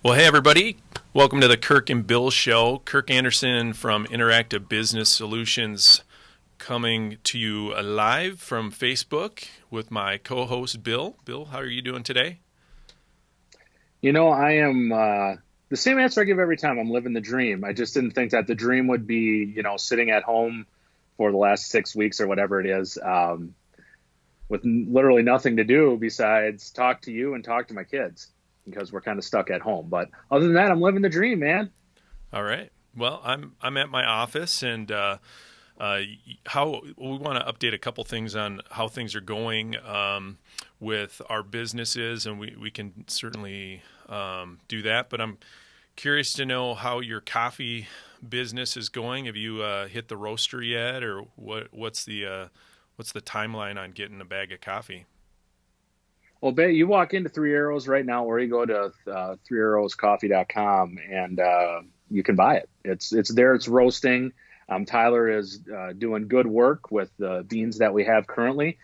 Well, hey, everybody. Welcome to the Kirk and Bill Show. Kirk Anderson from Interactive Business Solutions coming to you live from Facebook with my co-host, Bill. Bill, how are you doing today? I am the same answer I give every time. I'm living the dream. I just didn't think that the dream would be, sitting at home for the last 6 weeks or whatever it is, with literally nothing to do besides talk to you and talk to my kids because we're kind of stuck at home. But other than that, I'm living the dream, man. All right. Well, I'm at my office, and how we want to update a couple things on how things are going with our businesses, and we can certainly do that. But I'm curious to know how your coffee business is going. Have you hit the roaster yet, or what's the timeline on getting a bag of coffee? Well, you walk into Three Arrows right now, or you go to threearrowscoffee.com and you can buy it. It's there. It's roasting. Tyler is doing good work with the beans that we have currently.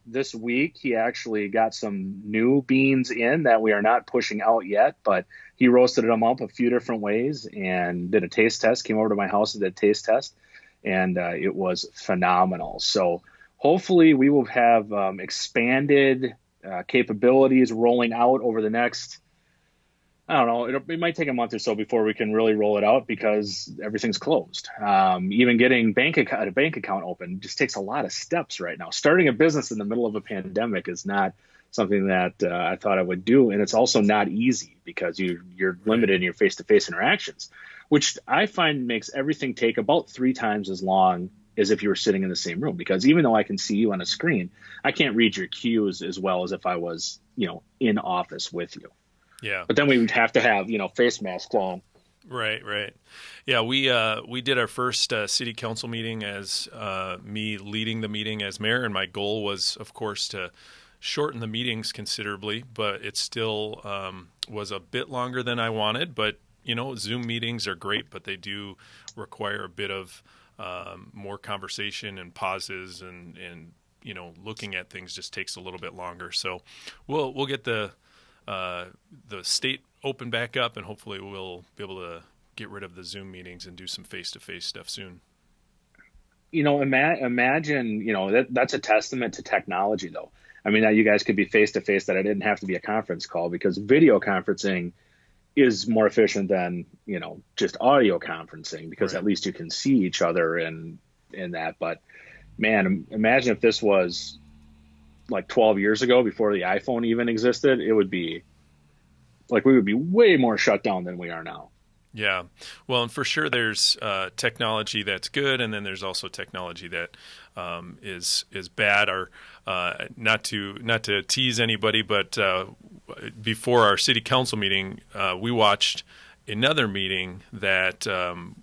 This week, he actually got some new beans in that we are not pushing out yet, but he roasted them up a few different ways and did a taste test, came over to my house and did a taste test, and it was phenomenal. So hopefully we will have expanded capabilities rolling out over the next, I don't know, it might take a month or so before we can really roll it out because everything's closed. Even getting a bank account open just takes a lot of steps right now. Starting a business in the middle of a pandemic is not something that I thought I would do. And it's also not easy because you're limited in your face-to-face interactions, which I find makes everything take about 3 times as long as if you were sitting in the same room. Because even though I can see you on a screen, I can't read your cues as well as if I was, in office with you. Yeah. But then we would have to have, face masks on. Right. Yeah, we did our first city council meeting as me leading the meeting as mayor, and my goal was, of course, to shorten the meetings considerably, but it still was a bit longer than I wanted. But, Zoom meetings are great, but they do require a bit of more conversation and pauses and looking at things just takes a little bit longer. So we'll get the state open back up, and hopefully we'll be able to get rid of the Zoom meetings and do some face-to-face stuff soon. Imagine, that's a testament to technology, though. I mean, that you guys could be face-to-face, that I didn't have to be a conference call, because video conferencing is more efficient than, just audio conferencing, because Right. at least you can see each other and in that. But man, imagine if this was like 12 years ago, before the iPhone even existed. It would be like we would be way more shut down than we are now. Yeah. Well, and for sure there's technology that's good, and then there's also technology that is bad. Or not to tease anybody, but before our city council meeting, we watched another meeting that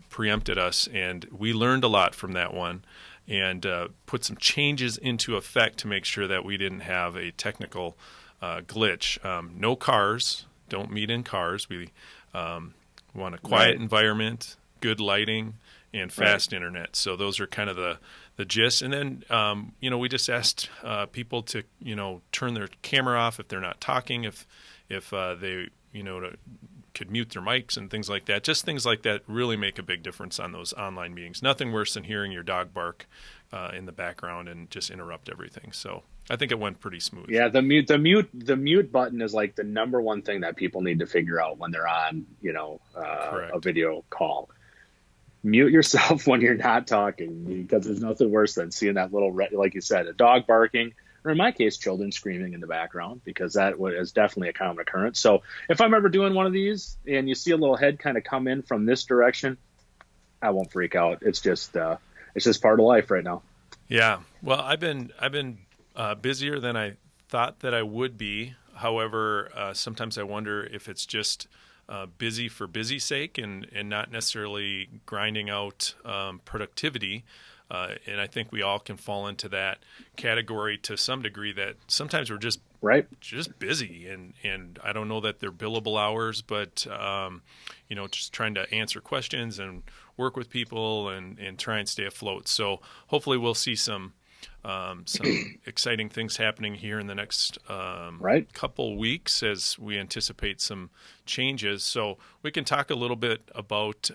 preempted us, and we learned a lot from that one, and put some changes into effect to make sure that we didn't have a technical glitch. No cars. Don't meet in cars. We want a quiet Right. environment, good lighting, and Right. fast internet. So those are kind of the gist. And then, we just asked people to, turn their camera off if they're not talking, if they, could mute their mics and things like that. Just things like that really make a big difference on those online meetings. Nothing worse than hearing your dog bark in the background and just interrupt everything. So I think it went pretty smooth. Yeah, the mute button is like the number one thing that people need to figure out when they're on, a Correct. video call. Mute yourself when you're not talking, because there's nothing worse than seeing that little, like you said, a dog barking, or in my case, children screaming in the background, because that is definitely a common occurrence. So if I'm ever doing one of these and you see a little head kind of come in from this direction, I won't freak out. It's just part of life right now. Yeah. Well, I've been busier than I thought that I would be. However, sometimes I wonder if it's just busy for busy sake and not necessarily grinding out productivity. And I think we all can fall into that category to some degree, that sometimes we're Right. just busy, and I don't know that they're billable hours, but just trying to answer questions and work with people and try and stay afloat. So hopefully we'll see some some exciting things happening here in the next Right. couple weeks as we anticipate some changes. So we can talk a little bit about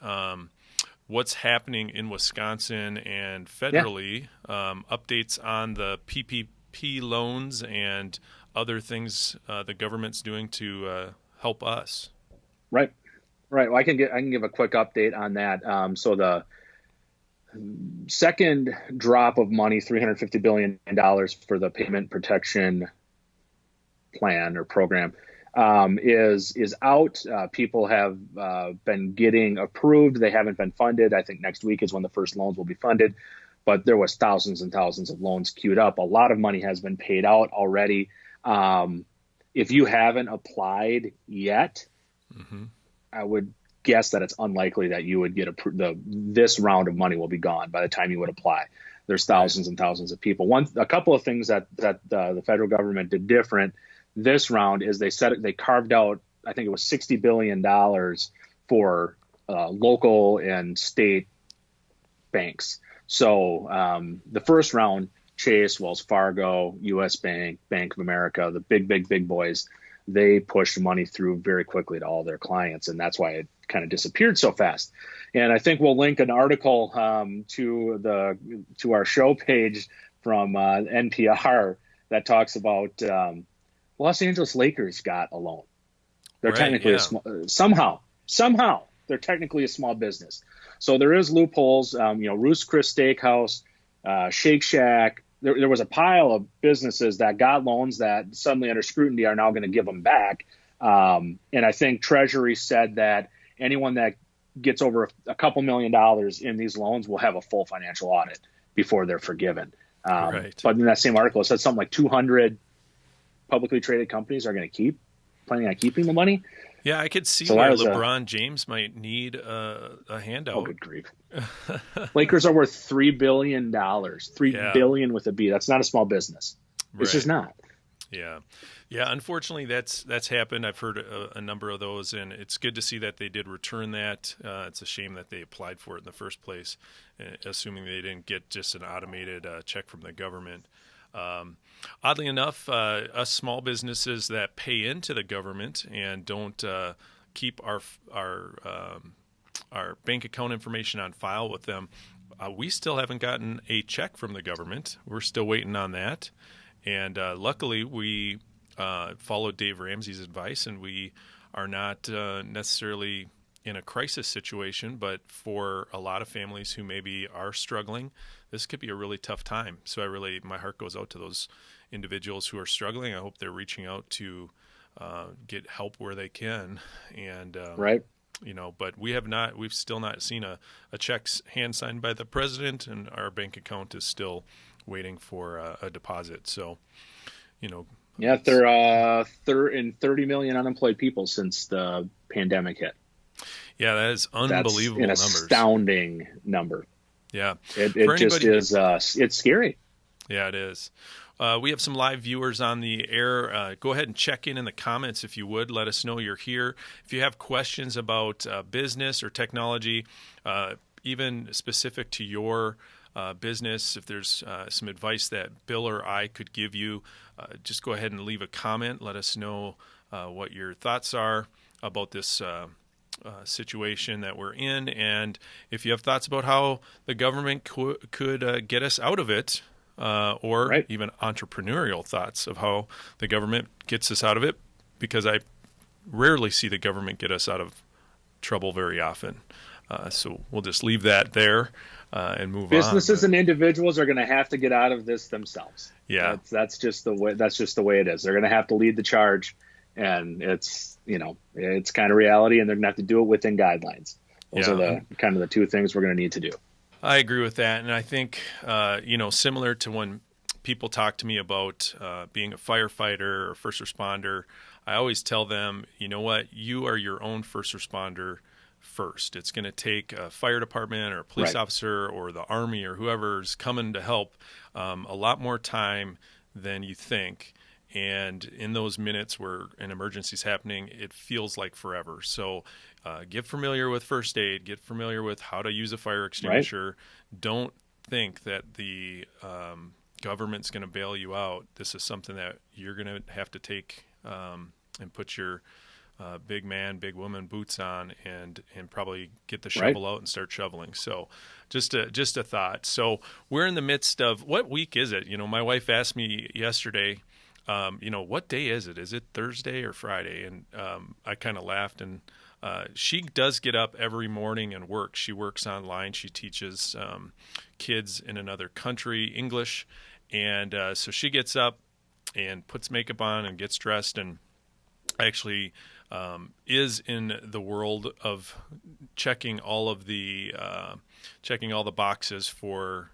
what's happening in Wisconsin and Yeah. federally, updates on the PPP loans and other things the government's doing to help us. Right. Right. Well, I can give a quick update on that. So the second drop of money, $350 billion for the payment protection plan or program, is out. People have been getting approved. They haven't been funded. I think next week is when the first loans will be funded. But there was thousands and thousands of loans queued up. A lot of money has been paid out already. If you haven't applied yet, Mm-hmm. I would guess that it's unlikely that you would get this round of money will be gone by the time you would apply. There's thousands and thousands of people. A couple of things that the federal government did different this round is they carved out, I think it was $60 billion for local and state banks. So the first round, Chase, Wells Fargo, U.S. Bank, Bank of America, the big boys, they pushed money through very quickly to all their clients, and that's why it kind of disappeared so fast. And I think we'll link an article to our show page from NPR that talks about Los Angeles Lakers got a loan. They're technically somehow they're technically a small business. So there is loopholes. Roost Chris Steakhouse, Shake Shack. There was a pile of businesses that got loans that suddenly under scrutiny are now going to give them back. And I think Treasury said that anyone that gets over a couple $1 million in these loans will have a full financial audit before they're forgiven. Right. But in that same article, it said something like 200 publicly traded companies are going to planning on keeping the mony. Yeah, I could see So where LeBron James might need a handout. Oh, good grief. Lakers are worth $3 billion. $3 billion with a B. That's not a small business. It's just not. Yeah. Yeah, unfortunately, that's happened. I've heard a number of those, and it's good to see that they did return that. It's a shame that they applied for it in the first place, assuming they didn't get just an automated check from the government. Oddly enough, us small businesses that pay into the government and don't keep our bank account information on file with them, we still haven't gotten a check from the government. We're still waiting on that. And luckily, we followed Dave Ramsey's advice, and we are not necessarily in a crisis situation, but for a lot of families who maybe are struggling, this could be a really tough time. So my heart goes out to those individuals who are struggling. I hope they're reaching out to get help where they can. And right. But we've still not seen a check hand signed by the president, and our bank account is still waiting for a deposit. So, yeah, they're in 30 million unemployed people since the pandemic hit. Yeah, that is unbelievable. That's an astounding number. Yeah, it just is. It's scary. Yeah, it is. We have some live viewers on the air. Go ahead and check in the comments if you would. Let us know you're here. If you have questions about business or technology, even specific to your business, if there's some advice that Bill or I could give you, just go ahead and leave a comment. Let us know what your thoughts are about this situation that we're in. And if you have thoughts about how the government could get us out of it, or even entrepreneurial thoughts of how the government gets us out of it, because I rarely see the government get us out of trouble very often. So we'll just leave that there and move on. Businesses and individuals are going to have to get out of this themselves. Yeah, that's just the way. That's just the way it is. They're going to have to lead the charge, and it's kind of reality, and they're going to have to do it within guidelines. Those are the kind of the two things we're going to need to do. I agree with that, and I think similar to when people talk to me about being a firefighter or first responder, I always tell them, you know what, you are your own first responder first. It's going to take a fire department or a police officer or the Army or whoever's coming to help a lot more time than you think. And in those minutes where an emergency is happening, it feels like forever. So get familiar with first aid. Get familiar with how to use a fire extinguisher. Don't think that the government's going to bail you out. This is something that you're going to have to take and put your big man, big woman boots on and probably get the Right. shovel out and start shoveling. So just a thought. So we're in the midst of, what week is it? My wife asked me yesterday, what day is it? Is it Thursday or Friday? And I kind of laughed, and she does get up every morning and work. She works online. She teaches kids in another country English. And so she gets up and puts makeup on and gets dressed and actually is in the world of checking all the boxes for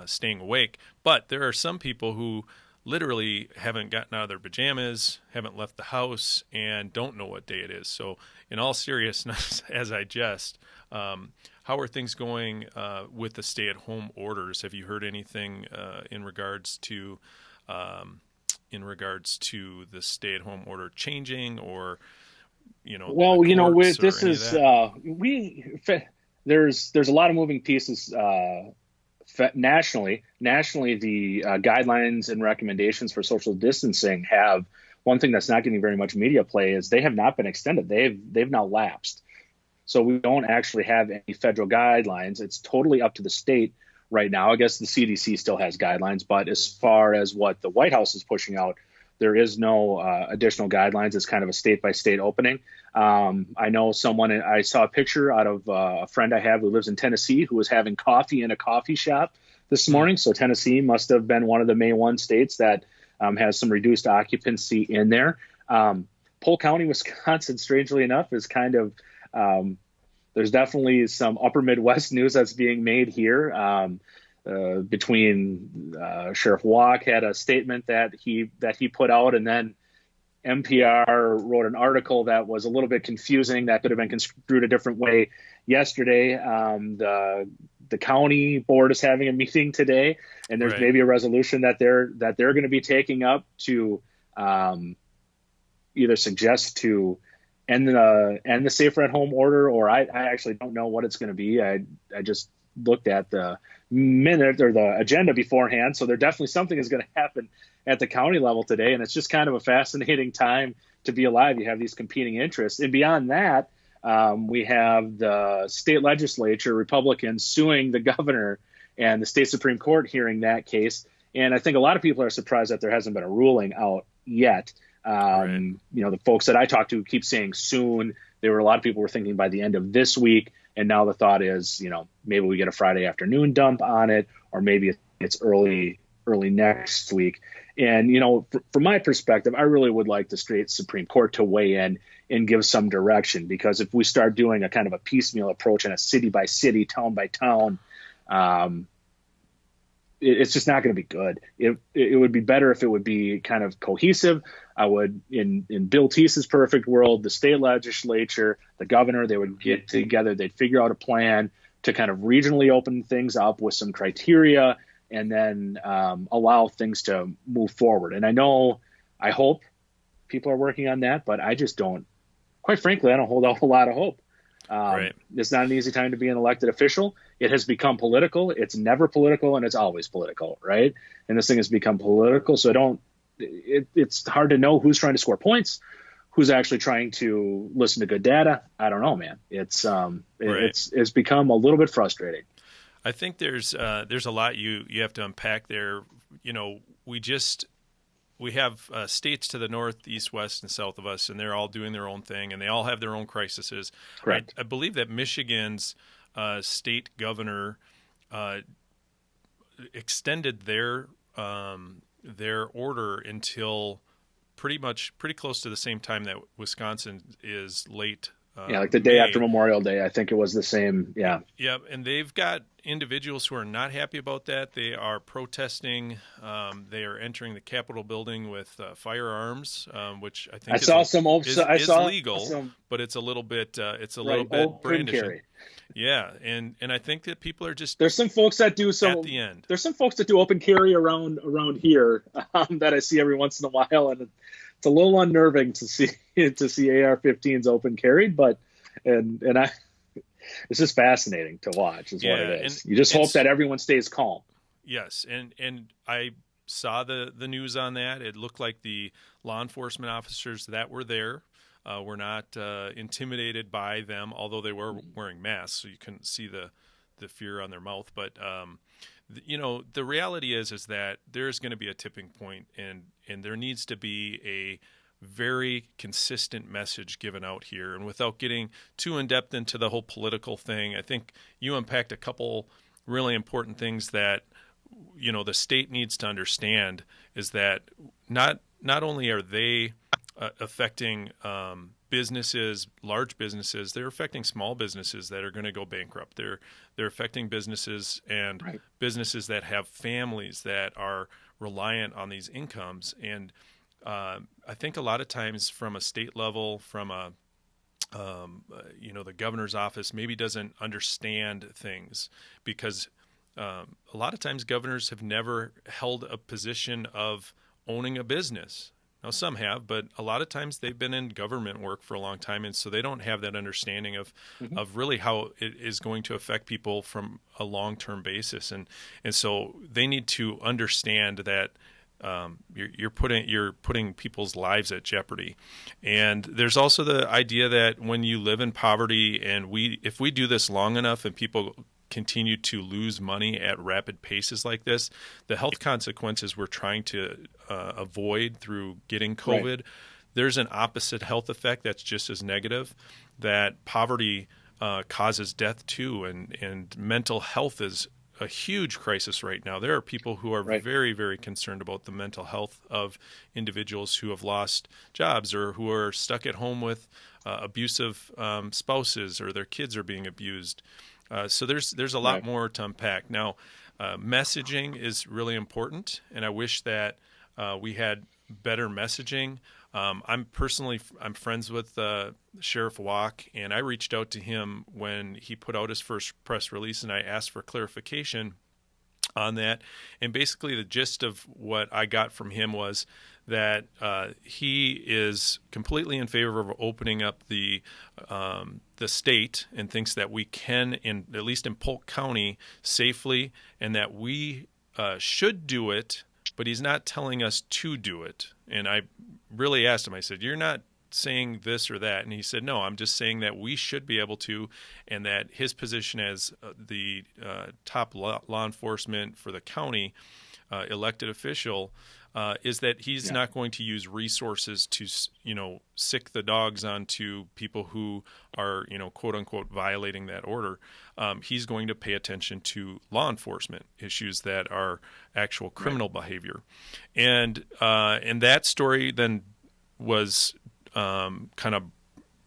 staying awake. But there are some people who literally haven't gotten out of their pajamas, haven't left the house, and don't know what day it is. So in all seriousness, as I jest, how are things going with the stay-at-home orders? Have you heard anything in regards to the stay-at-home order changing, or Well, the courts or this any of is that? there's a lot of moving pieces nationally. Nationally, the guidelines and recommendations for social distancing have one thing that's not getting very much media play is they have not been extended. They've now lapsed. So we don't actually have any federal guidelines. It's totally up to the state right now. I guess the CDC still has guidelines, but as far as what the White House is pushing out, there is no additional guidelines. It's kind of a state by state opening. I know I saw a picture out of a friend I have who lives in Tennessee who was having coffee in a coffee shop this Hmm. morning. So Tennessee must have been one of the May 1 states that has some reduced occupancy in there. Polk County, Wisconsin, strangely enough, is kind of there's definitely some upper Midwest news that's being made here. Between Sheriff Walk had a statement that he put out, and then NPR wrote an article that was a little bit confusing that could have been construed a different way yesterday. The county board is having a meeting today, and there's Right. maybe a resolution that they're going to be taking up to either suggest to end the safer at home order, or I actually don't know what it's going to be. I just looked at the minute or the agenda beforehand, so there definitely something is going to happen at the county level today, and it's just kind of a fascinating time to be alive. You have these competing interests, and beyond that, we have the state legislature, Republicans, suing the governor, and the state Supreme Court hearing that case. And I think a lot of people are surprised that there hasn't been a ruling out yet. Right. The folks that I talked to keep saying soon. A lot of people were thinking by the end of this week. And now the thought is, maybe we get a Friday afternoon dump on it, or maybe it's early next week. And, from my perspective, I really would like the state Supreme Court to weigh in and give some direction, because if we start doing a kind of a piecemeal approach and a city by city, town by town, it's just not going to be good. It would be better if it would be kind of cohesive. I would, in Bill Teese's perfect world, the state legislature, the governor, they would get together, they'd figure out a plan to kind of regionally open things up with some criteria, and then allow things to move forward. And I hope people are working on that, but I just don't, quite frankly, I don't hold out a lot of hope. Right. It's not an easy time to be an elected official. It has become political. It's never political, and it's always political, right? And this thing has become political, so it's hard to know who's trying to score points, who's actually trying to listen to good data. I don't know, man. It's it's become a little bit frustrating. I think there's a lot you have to unpack there. We have states to the north, east, west, and south of us, and they're all doing their own thing, and they all have their own crises. Correct. I believe that Michigan's state governor extended their order until pretty close to the same time that Wisconsin is late. Yeah, like the day May. after Memorial Day, I think it was the same. Yeah. Yeah, and they've got individuals who are not happy about that. They are protesting. They are entering the Capitol building with firearms, which I think is legal, but it's a little bit open brandishing. carry. Yeah, and I think that people are just There's some folks that do at the end. There's some folks that do open carry around here that I see every once in a while, and it's a little unnerving to see AR-15s open carried, but it's just fascinating to watch. Is what it is. You just hope that everyone stays calm. Yes, and I saw the news on that. It looked like the law enforcement officers that were there were not intimidated by them, although they were wearing masks, so you couldn't see the fear on their mouth. But the reality is that there's going to be a tipping point, and there needs to be a very consistent message given out here. And without getting too in depth into the whole political thing, I think you unpacked a couple really important things that the state needs to understand is that not only are they affecting businesses, large businesses, they're affecting small businesses that are going to go bankrupt. They're affecting businesses and Right. businesses that have families that are reliant on these incomes. And I think a lot of times from a state level, from the governor's office maybe doesn't understand things because a lot of times governors have never held a position of owning a business. Now, some have, but a lot of times they've been in government work for a long time, and so they don't have that understanding of really how it is going to affect people from a long-term basis. And so they need to understand that you're putting people's lives at jeopardy. And there's also the idea that when you live in poverty, and if we do this long enough and people continue to lose money at rapid paces like this, the health consequences we're trying to avoid through getting COVID, Right. there's an opposite health effect that's just as negative, that poverty causes death too, and mental health is a huge crisis right now. There are people who are Right. very, very concerned about the mental health of individuals who have lost jobs or who are stuck at home with abusive spouses, or their kids are being abused. So there's a lot Right. more to unpack. Now, messaging is really important, and I wish that we had better messaging. I'm friends with Sheriff Walk, and I reached out to him when he put out his first press release, and I asked for clarification on that. And basically, the gist of what I got from him was that he is completely in favor of opening up the state, and thinks that we can, at least in Polk County, safely, and that we should do it. But he's not telling us to do it. And I really asked him, I said, "You're not saying this or that?" And he said, "No, I'm just saying that we should be able to," and that his position as the top law enforcement for the county, elected official, is that he's Yeah. not going to use resources to, sick the dogs onto people who are, quote unquote, violating that order. He's going to pay attention to law enforcement issues that are actual Right. criminal behavior. And that story then was kind of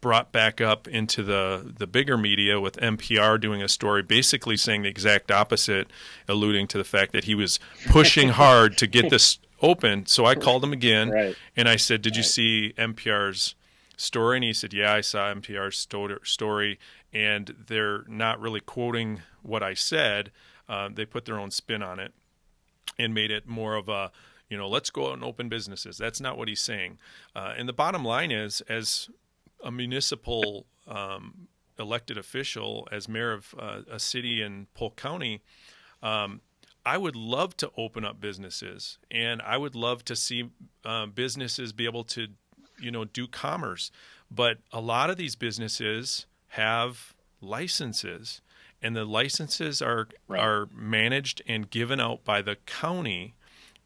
brought back up into the bigger media, with NPR doing a story basically saying the exact opposite, alluding to the fact that he was pushing hard to get this open. So I called him again, Right. and I said, "Did you Right. see NPR's story?" And he said, "Yeah, I saw NPR's story, and they're not really quoting what I said. They put their own spin on it and made it more of a, let's go out and open businesses." That's not what he's saying. And the bottom line is, as a municipal elected official, as mayor of a city in Polk County, I would love to open up businesses, and I would love to see businesses be able to, do commerce. But a lot of these businesses have licenses, and the licenses are Right. managed and given out by the county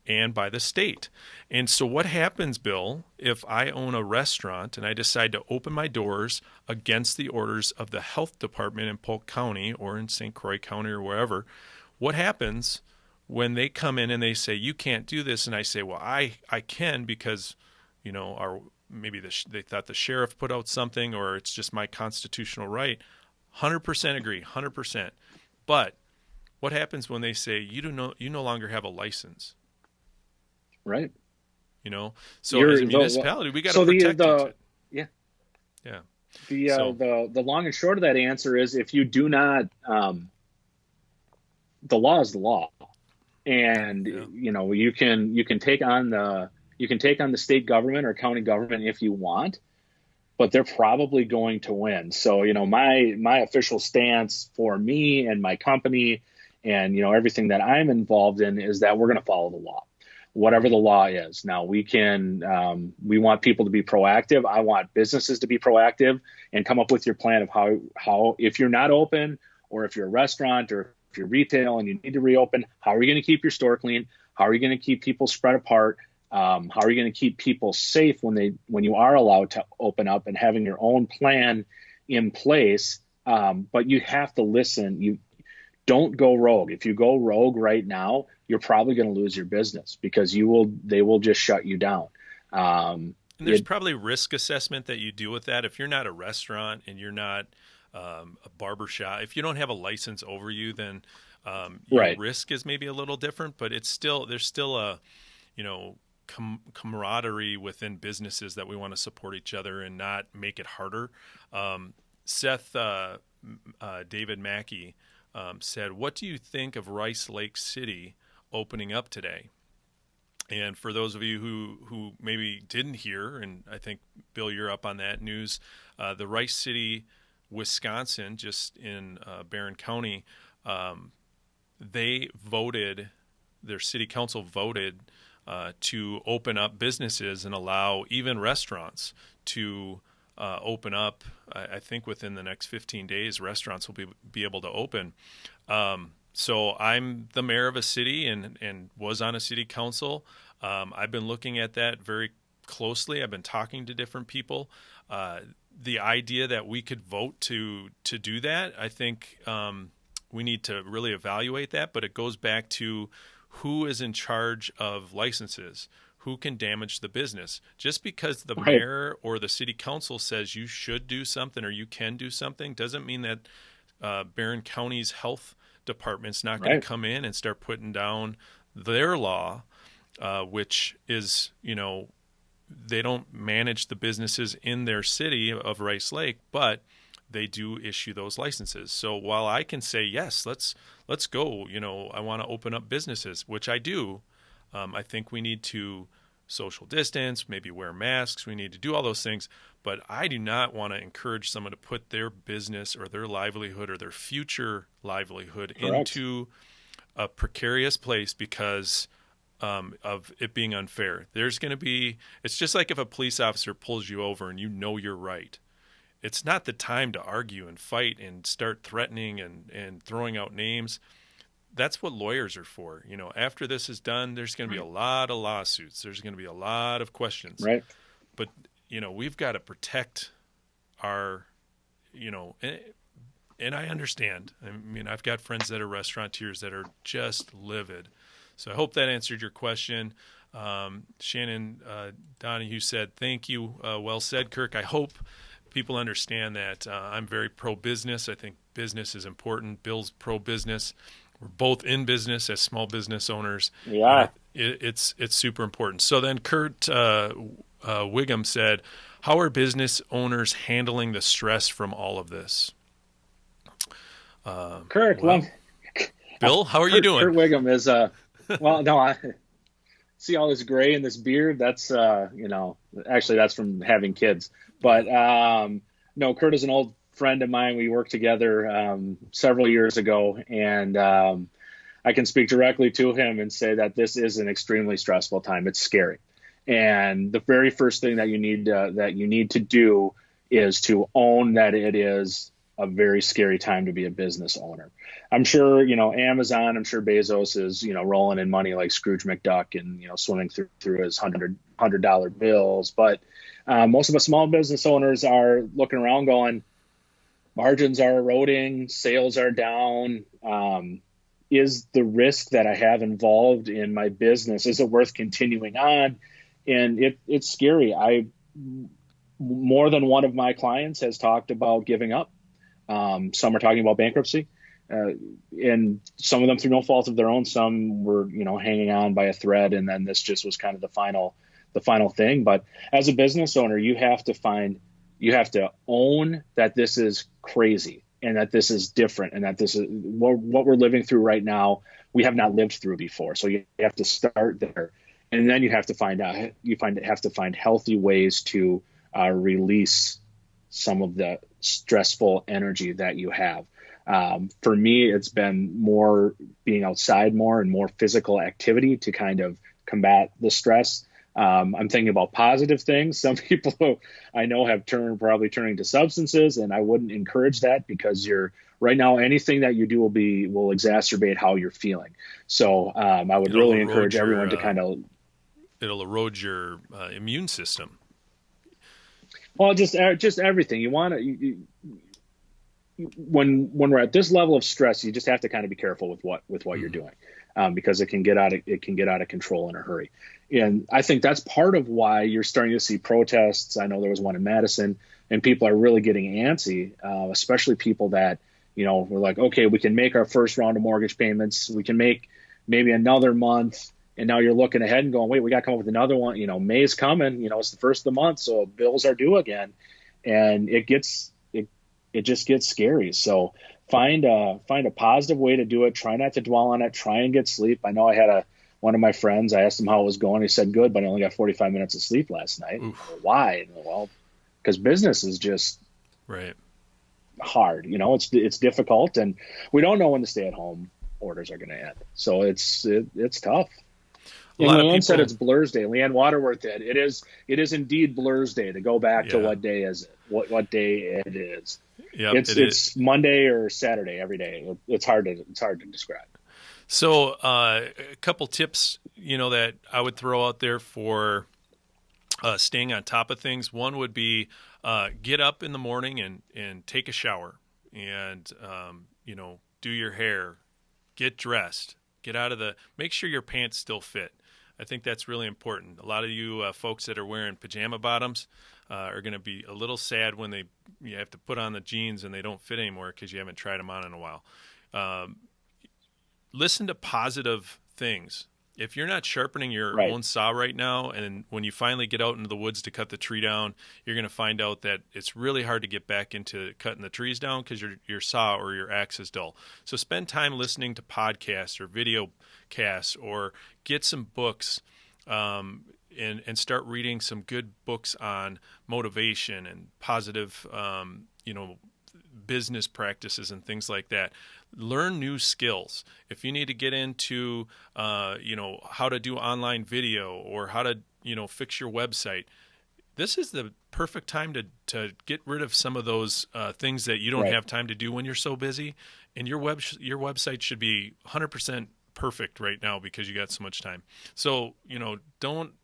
and by the state. And so what happens, Bill, if I own a restaurant and I decide to open my doors against the orders of the health department in Polk County or in St. Croix County or wherever? What happens when they come in and they say, "You can't do this," and I say, "Well, I can because, maybe they thought the sheriff put out something, or it's just my constitutional right." 100% agree, 100%. But what happens when they say you no longer have a license? Right. So as a The municipality, we got to so protect you. yeah Yeah. the So the long and short of that answer is, if you do not, the law is the law, and yeah, you can take on the state government or county government if you want, but they're probably going to win. So my official stance for me and my company, and everything that I'm involved in, is that we're going to follow the law. whatever the law is. Now we want people to be proactive. I want businesses to be proactive and come up with your plan of how, if you're not open, or if you're a restaurant, or if you're retail and you need to reopen, how are you going to keep your store clean? How are you going to keep people spread apart? How are you going to keep people safe when you are allowed to open up, and having your own plan in place? But you have to listen. You don't go rogue. If you go rogue right now, you're probably going to lose your business, because they will just shut you down. And there's probably risk assessment that you do with that. If you're not a restaurant and you're not a barber shop, if you don't have a license over you, then your Right. risk is maybe a little different. But there's still a camaraderie within businesses that we want to support each other and not make it harder. Seth David Mackey said, "What do you think of Rice Lake City opening up today?" And for those of you who maybe didn't hear, and I think, Bill, you're up on that news, the Rice City, Wisconsin, just in Barron County, their city council voted to open up businesses and allow even restaurants to open up. I think within the next 15 days, restaurants will be able to open. So I'm the mayor of a city and was on a city council. I've been looking at that very closely. I've been talking to different people. The idea that we could vote to do that, I think we need to really evaluate that. But it goes back to who is in charge of licenses, who can damage the business. Just because the Right. mayor or the city council says you should do something or you can do something doesn't mean that Barron County's health department's not going to Right. come in and start putting down their law, which is, they don't manage the businesses in their city of Rice Lake, but they do issue those licenses. So while I can say, yes, let's go, I want to open up businesses, which I do, I think we need to social distance, maybe wear masks. We need to do all those things. But I do not want to encourage someone to put their business or their livelihood or their future livelihood Correct. into a precarious place because of it being unfair. It's just like if a police officer pulls you over and you know you're right. It's not the time to argue and fight and start threatening and throwing out names. That's what lawyers are for. After this is done, there's going to be a lot of lawsuits. There's going to be a lot of questions. Right. But, we've got to protect our, and I understand. I mean, I've got friends that are restaurateurs that are just livid. So I hope that answered your question. Shannon Donahue said, "Thank you. Well said, Kirk. I hope people understand that I'm very pro-business. I think business is important. Bill's pro-business. We're both in business as small business owners. Yeah. It's super important." So then Kurt Wiggum said, "How are business owners handling the stress from all of this?" Kirk, Well, Bill, how are you doing? Kurt Wiggum is well, no, I see all this gray in this beard. That's actually that's from having kids. But no, Kurt is an old friend of mine. We worked together several years ago, and I can speak directly to him and say that this is an extremely stressful time. It's scary, and the very first thing that you need to do is to own that it is a very scary time to be a business owner. I'm sure, Amazon, I'm sure Bezos is, rolling in money like Scrooge McDuck and, swimming through his $100 bills. But most of us small business owners are looking around going, margins are eroding, sales are down. Is the risk that I have involved in my business, is it worth continuing on? And it's scary. More than one of my clients has talked about giving up. Some are talking about bankruptcy, and some of them through no fault of their own. Some were, hanging on by a thread, and then this just was kind of the final thing. But as a business owner, you have to own that this is crazy and that this is different and that this is what we're living through right now. We have not lived through before, so you have to start there, and then you have to find healthy ways to release some of the stressful energy that you have. For me, it's been more being outside more and more physical activity to kind of combat the stress. I'm thinking about positive things. Some people I know have probably turning to substances, and I wouldn't encourage that, because right now anything that you do will exacerbate how you're feeling. So I would It'll really erode encourage everyone to your kind of, it'll erode your immune system. well, just everything you want to. When we're at this level of stress, you just have to kind of be careful with what you're Mm-hmm. doing, because it can get out of control in a hurry. And I think that's part of why you're starting to see protests. I know there was one in Madison, and people are really getting antsy, especially people that, were like, okay, we can make our first round of mortgage payments, we can make maybe another month, and now you're looking ahead and going, wait, we got to come up with another one. May's coming. It's the first of the month, so bills are due again, and it just gets scary. So find a positive way to do it. Try not to dwell on it. Try and get sleep. I know I had one of my friends, I asked him how it was going. He said, good, but I only got 45 minutes of sleep last night. Oof. Why? Well, because business is just Right. hard. It's difficult, and we don't know when the stay-at-home orders are going to end. So it's tough. A And lot of Leanne said people. it's Blur's Day. Leanne Waterworth did. It is indeed Blur's Day, to go back to Yeah. what day is it, what day it is. Yep. It's Monday or Saturday every day. It's hard to describe. So a couple tips, that I would throw out there for staying on top of things. One would be get up in the morning and take a shower, and do your hair, get dressed, make sure your pants still fit. I think that's really important. A lot of you folks that are wearing pajama bottoms are going to be a little sad when you have to put on the jeans and they don't fit anymore because you haven't tried them on in a while. Listen to positive things. If you're not sharpening your Right. own saw right now, and when you finally get out into the woods to cut the tree down, you're going to find out that it's really hard to get back into cutting the trees down because your saw or your axe is dull. So spend time listening to podcasts or video casts, or get some books, and start reading some good books on motivation and positive, business practices and things like that. Learn new skills. If you need to get into, how to do online video, or how to, fix your website, this is the perfect time to get rid of some of those things that you don't Right. have time to do when you're so busy. And your website should be 100% perfect right now because you got so much time. So, don't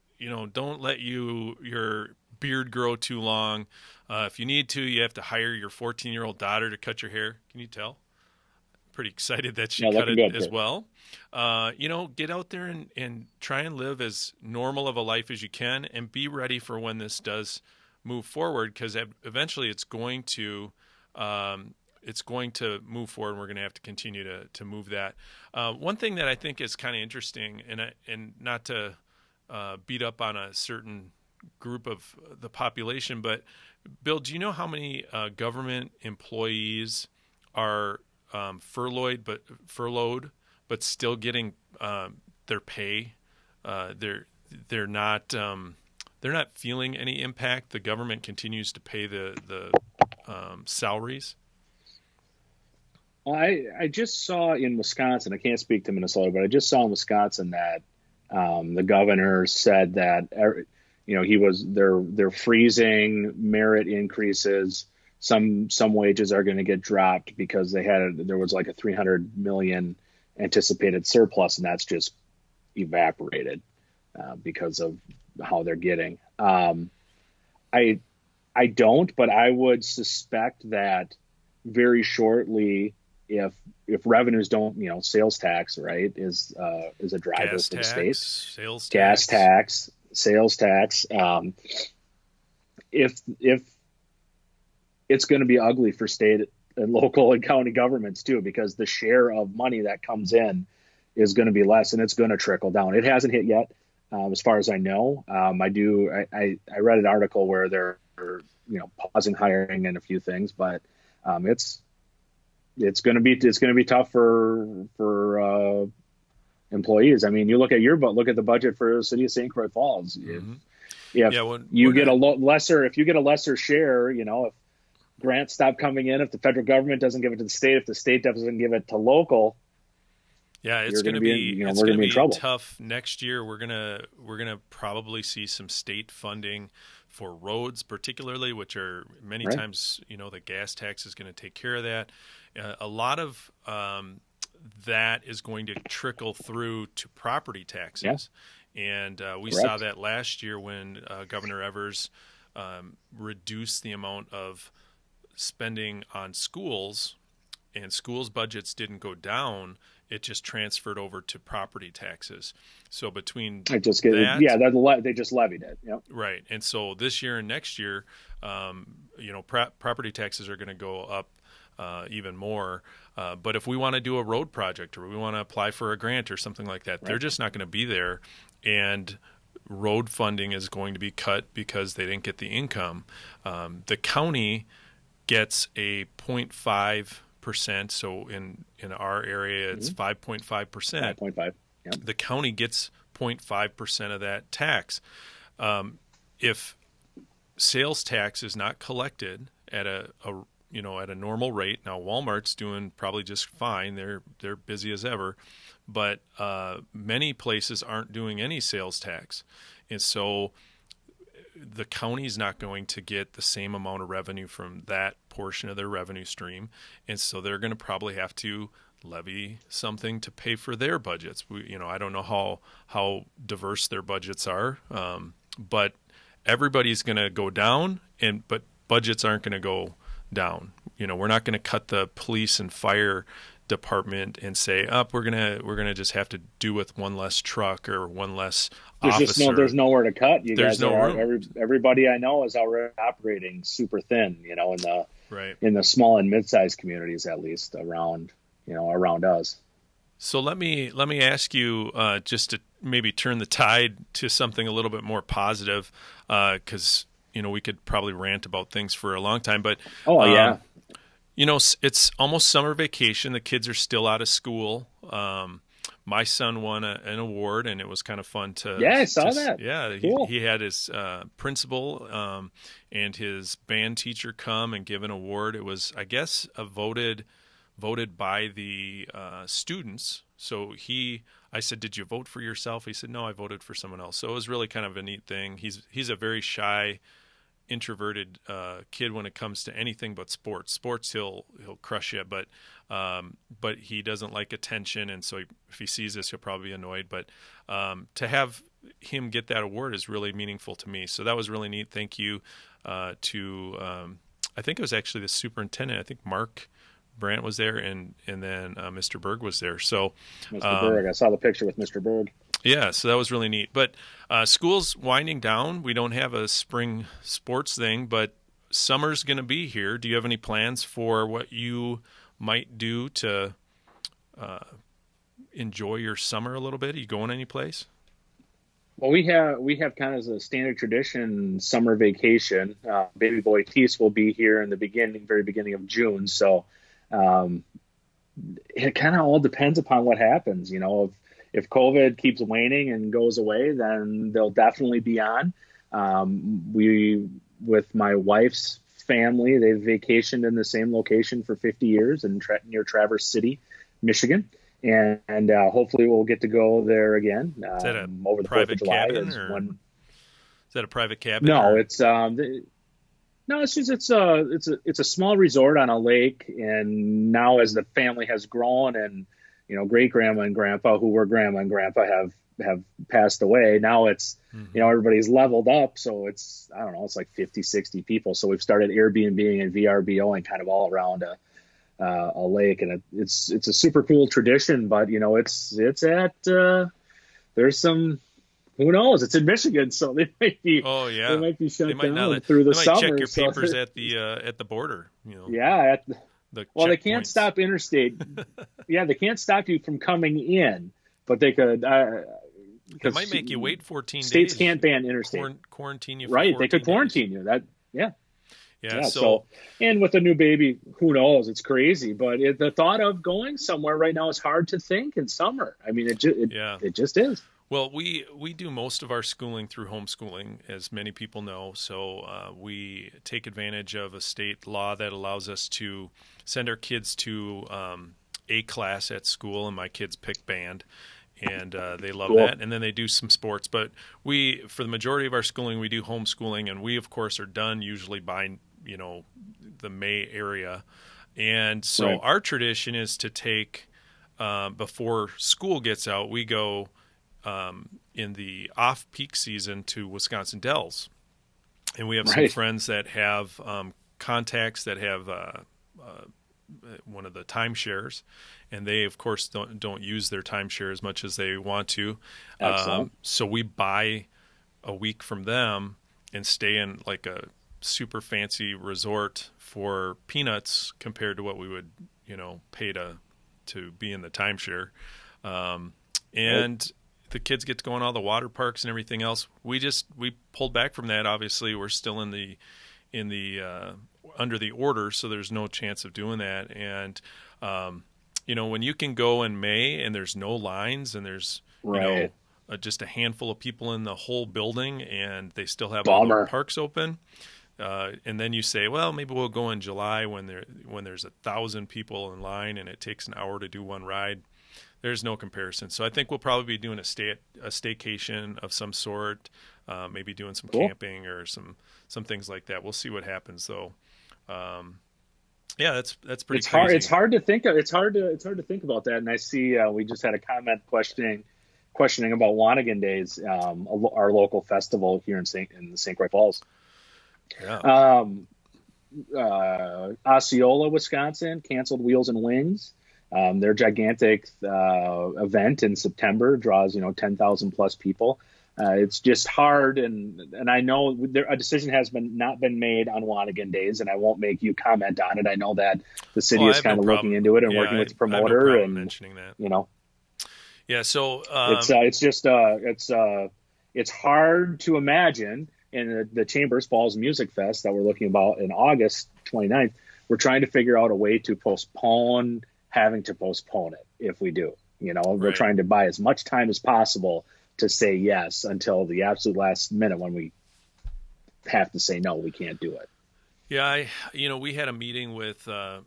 let your beard grow too long. If you need to, you have to hire your 14-year-old daughter to cut your hair. Can you tell? Pretty excited that she Yeah, cut looking it good, as Kirk. well. Get out there and try and live as normal of a life as you can, and be ready for when this does move forward, because eventually it's going to move forward, and we're going to have to continue to move that. One thing that I think is kind of interesting, and not to beat up on a certain group of the population, but Bill, do you know how many government employees are furloughed but still getting their pay? They're not feeling any impact. The government continues to pay the salaries. I just saw in Wisconsin. I can't speak to Minnesota, but I just saw in Wisconsin that the governor said that they're freezing merit increases. Some wages are going to get dropped because there was like a 300 million anticipated surplus, and that's just evaporated because of how they're getting. I don't, but I would suspect that very shortly, if revenues don't, sales tax, right, is a driver Gas for the tax, states. sales Gas tax. tax, sales tax. If it's going to be ugly for state and local and county governments too, because the share of money that comes in is going to be less, and it's going to trickle down. It hasn't hit yet, as far as I know. I read an article where they're pausing hiring and a few things, but it's going to be tough for employees. I mean, you look at look at the budget for the city of St. Croix Falls. Mm-hmm. If Yeah, well, you get if you get a lesser share, if grants stop coming in, if the federal government doesn't give it to the state, if the state doesn't give it to local, Yeah, it's you're going going to to be in, be we're going to be in trouble. tough next year. We're going to probably see some state funding for roads, particularly, which are many Right? times, the gas tax is going to take care of that. A lot of that is going to trickle through to property Yeah, taxes, and we saw correct. that last year when Governor Evers reduced the amount of spending on schools, and schools budgets didn't go down, it just transferred over to property taxes. So between It just get yeah, that, they just levied it. Yep. right, and so this year and next year, property taxes are going to go up even more. But if we want to do a road project or we want to apply for a grant or something like that, they're Right. just not going to be there, and road funding is going to be cut because they didn't get the income. The county gets a 0.5%. So in our area, it's Mm-hmm. 5.5%. 5.5. Yep. The county gets 0.5% of that tax. If sales tax is not collected at at a normal rate, now Walmart's doing probably just fine. They're busy as ever, but many places aren't doing any sales tax, and so the county's not going to get the same amount of revenue from that portion of their revenue stream, and so they're going to probably have to levy something to pay for their budgets. I don't know how diverse their budgets are, but everybody's going to go down, but budgets aren't going to go down. We're not going to cut the police and fire department and say, up, we're gonna just have to do with one less truck or one less There's officer. nowhere to cut. You There's guys no are room. everybody I know is already operating super thin. Right. In the small and mid-sized communities, at least around us. So let me ask you, just to maybe turn the tide to something a little bit more positive, because we could probably rant about things for a long time, but Oh um, yeah, it's almost summer vacation. The kids are still out of school. My son won an award, and it was kind of fun yeah, I saw that. yeah, Cool. he had his principal and his band teacher come and give an award. It was, I guess, voted by the students. So I said, "Did you vote for yourself?" He said, "No, I voted for someone else." So it was really kind of a neat thing. He's a very shy, introverted kid when it comes to anything but sports. Sports, he'll crush you, but he doesn't like attention, and so if he sees this, he'll probably be annoyed. But to have him get that award is really meaningful to me. So that was really neat. Thank you to I think it was actually the superintendent. I think Mark Brandt was there, and then Mr. Berg was there. So Mr. um, Berg. I saw the picture with Mr. Berg. yeah, so that was really neat. But school's winding down. We don't have a spring sports thing, but summer's going to be here. Do you have any plans for what you might do to uh, enjoy your summer a little bit? Are you going any place? Well, we have kind of as a standard tradition summer vacation. Baby boy Tease will be here in the very beginning of June. So um, it kind of all depends upon what happens. If COVID keeps waning and goes away, then they'll definitely be on. We, with my wife's family, they've vacationed in the same location for 50 years near Traverse City, Michigan. And hopefully we'll get to go there again Is that a over the 4th of private July cabin, is or when. is that a private cabin, No, or it's no, it's a small resort on a lake, and now as the family has grown, and great grandma and grandpa, who were grandma and grandpa, have passed away. Now it's Mhm. everybody's leveled up, so it's, I don't know, it's like 50, 60 people. So we've started Airbnb and VRBOing kind of all around a lake, and it's a super cool tradition. But it's at there's some, who knows? It's in Michigan, so they might be Oh yeah, they shut might down not. through the They might check summer. your So papers at the border. yeah, The well, they can't checkpoints. stop interstate. Yeah, they can't stop you from coming in, but they could, They because might make you wait 14 states days. can't ban interstate. Quarantine you for Right? They could 14 days. quarantine you. Yeah, Yeah. yeah. So So, and with a new baby, who knows? It's crazy, but the thought of going somewhere right now is hard to think in summer. I mean, yeah. it just is. Well, we do most of our schooling through homeschooling, as many people know. So we take advantage of a state law that allows us to send our kids to A class at school, and my kids pick band, and they love Cool. that. And then they do some sports. But for the majority of our schooling, we do homeschooling, and we, of course, are done usually by, the May area. And so Right. our tradition is to take, before school gets out, we go in the off-peak season to Wisconsin Dells. And we have some Right. friends that have contacts that have one of the timeshares, and they, of course, don't use their timeshare as much as they want to. Excellent. So we buy a week from them and stay in like a super fancy resort for peanuts compared to what we would, pay to be in the timeshare. Right. And the kids get to go in all the water parks and everything else. We pulled back from that. Obviously, we're still in the under the order, so there's no chance of doing that. And when you can go in May and there's no lines and there's Right. just a handful of people in the whole building and they still have all the Bummer. parks open. And then you say, well, maybe we'll go in July when there's 1,000 people in line and it takes an hour to do one ride. There's no comparison. So I think we'll probably be doing a staycation of some sort, maybe doing some Cool. camping or some things like that. We'll see what happens though. Yeah, that's pretty It's hard. It's crazy. hard to think of. It's hard to think about that. And I see we just had a comment questioning about Wanigan Days, our local festival here in the St. Croix Falls. Yeah. Um, Osceola, Wisconsin, canceled Wheels and Wings. Their gigantic event in September draws 10,000 plus people. It's just hard, and I know a decision has not been made on Wanigan Days, and I won't make you comment on it. I know that the Oh, city I is have no kind of looking problem. into it and Yeah, working with the I have no promoter, problem and mentioning that. you know Yeah. So, it's hard to imagine in the Chambers Falls Music Fest that we're looking about in August 29th. We're trying to figure out a way to postpone having to postpone it if we do. We're right. trying to buy as much time as possible to say yes until the absolute last minute when we have to say no, we can't do it. Yeah, we had a meeting with the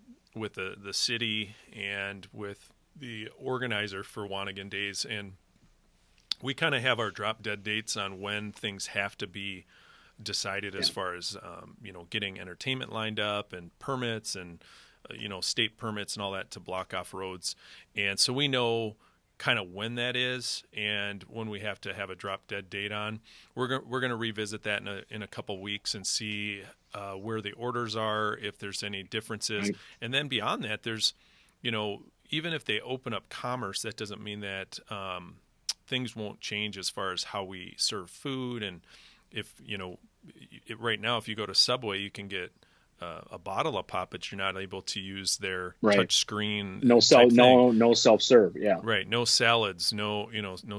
city and with the organizer for Wanigan Days, and we kind of have our drop dead dates on when things have to be decided as Yeah. far as getting entertainment lined up and permits and state permits and all that to block off roads. And so we know kind of when that is and when we have to have a drop dead date on. We're going to revisit that in a couple weeks and see where the orders are, if there's any differences. Right. And then beyond that, there's even if they open up commerce, that doesn't mean that things won't change as far as how we serve food. And if right now, if you go to Subway, you can get a bottle of pop, but you're not able to use their Right. touch screen No type thing. no self serve. Yeah. Right. No salads, no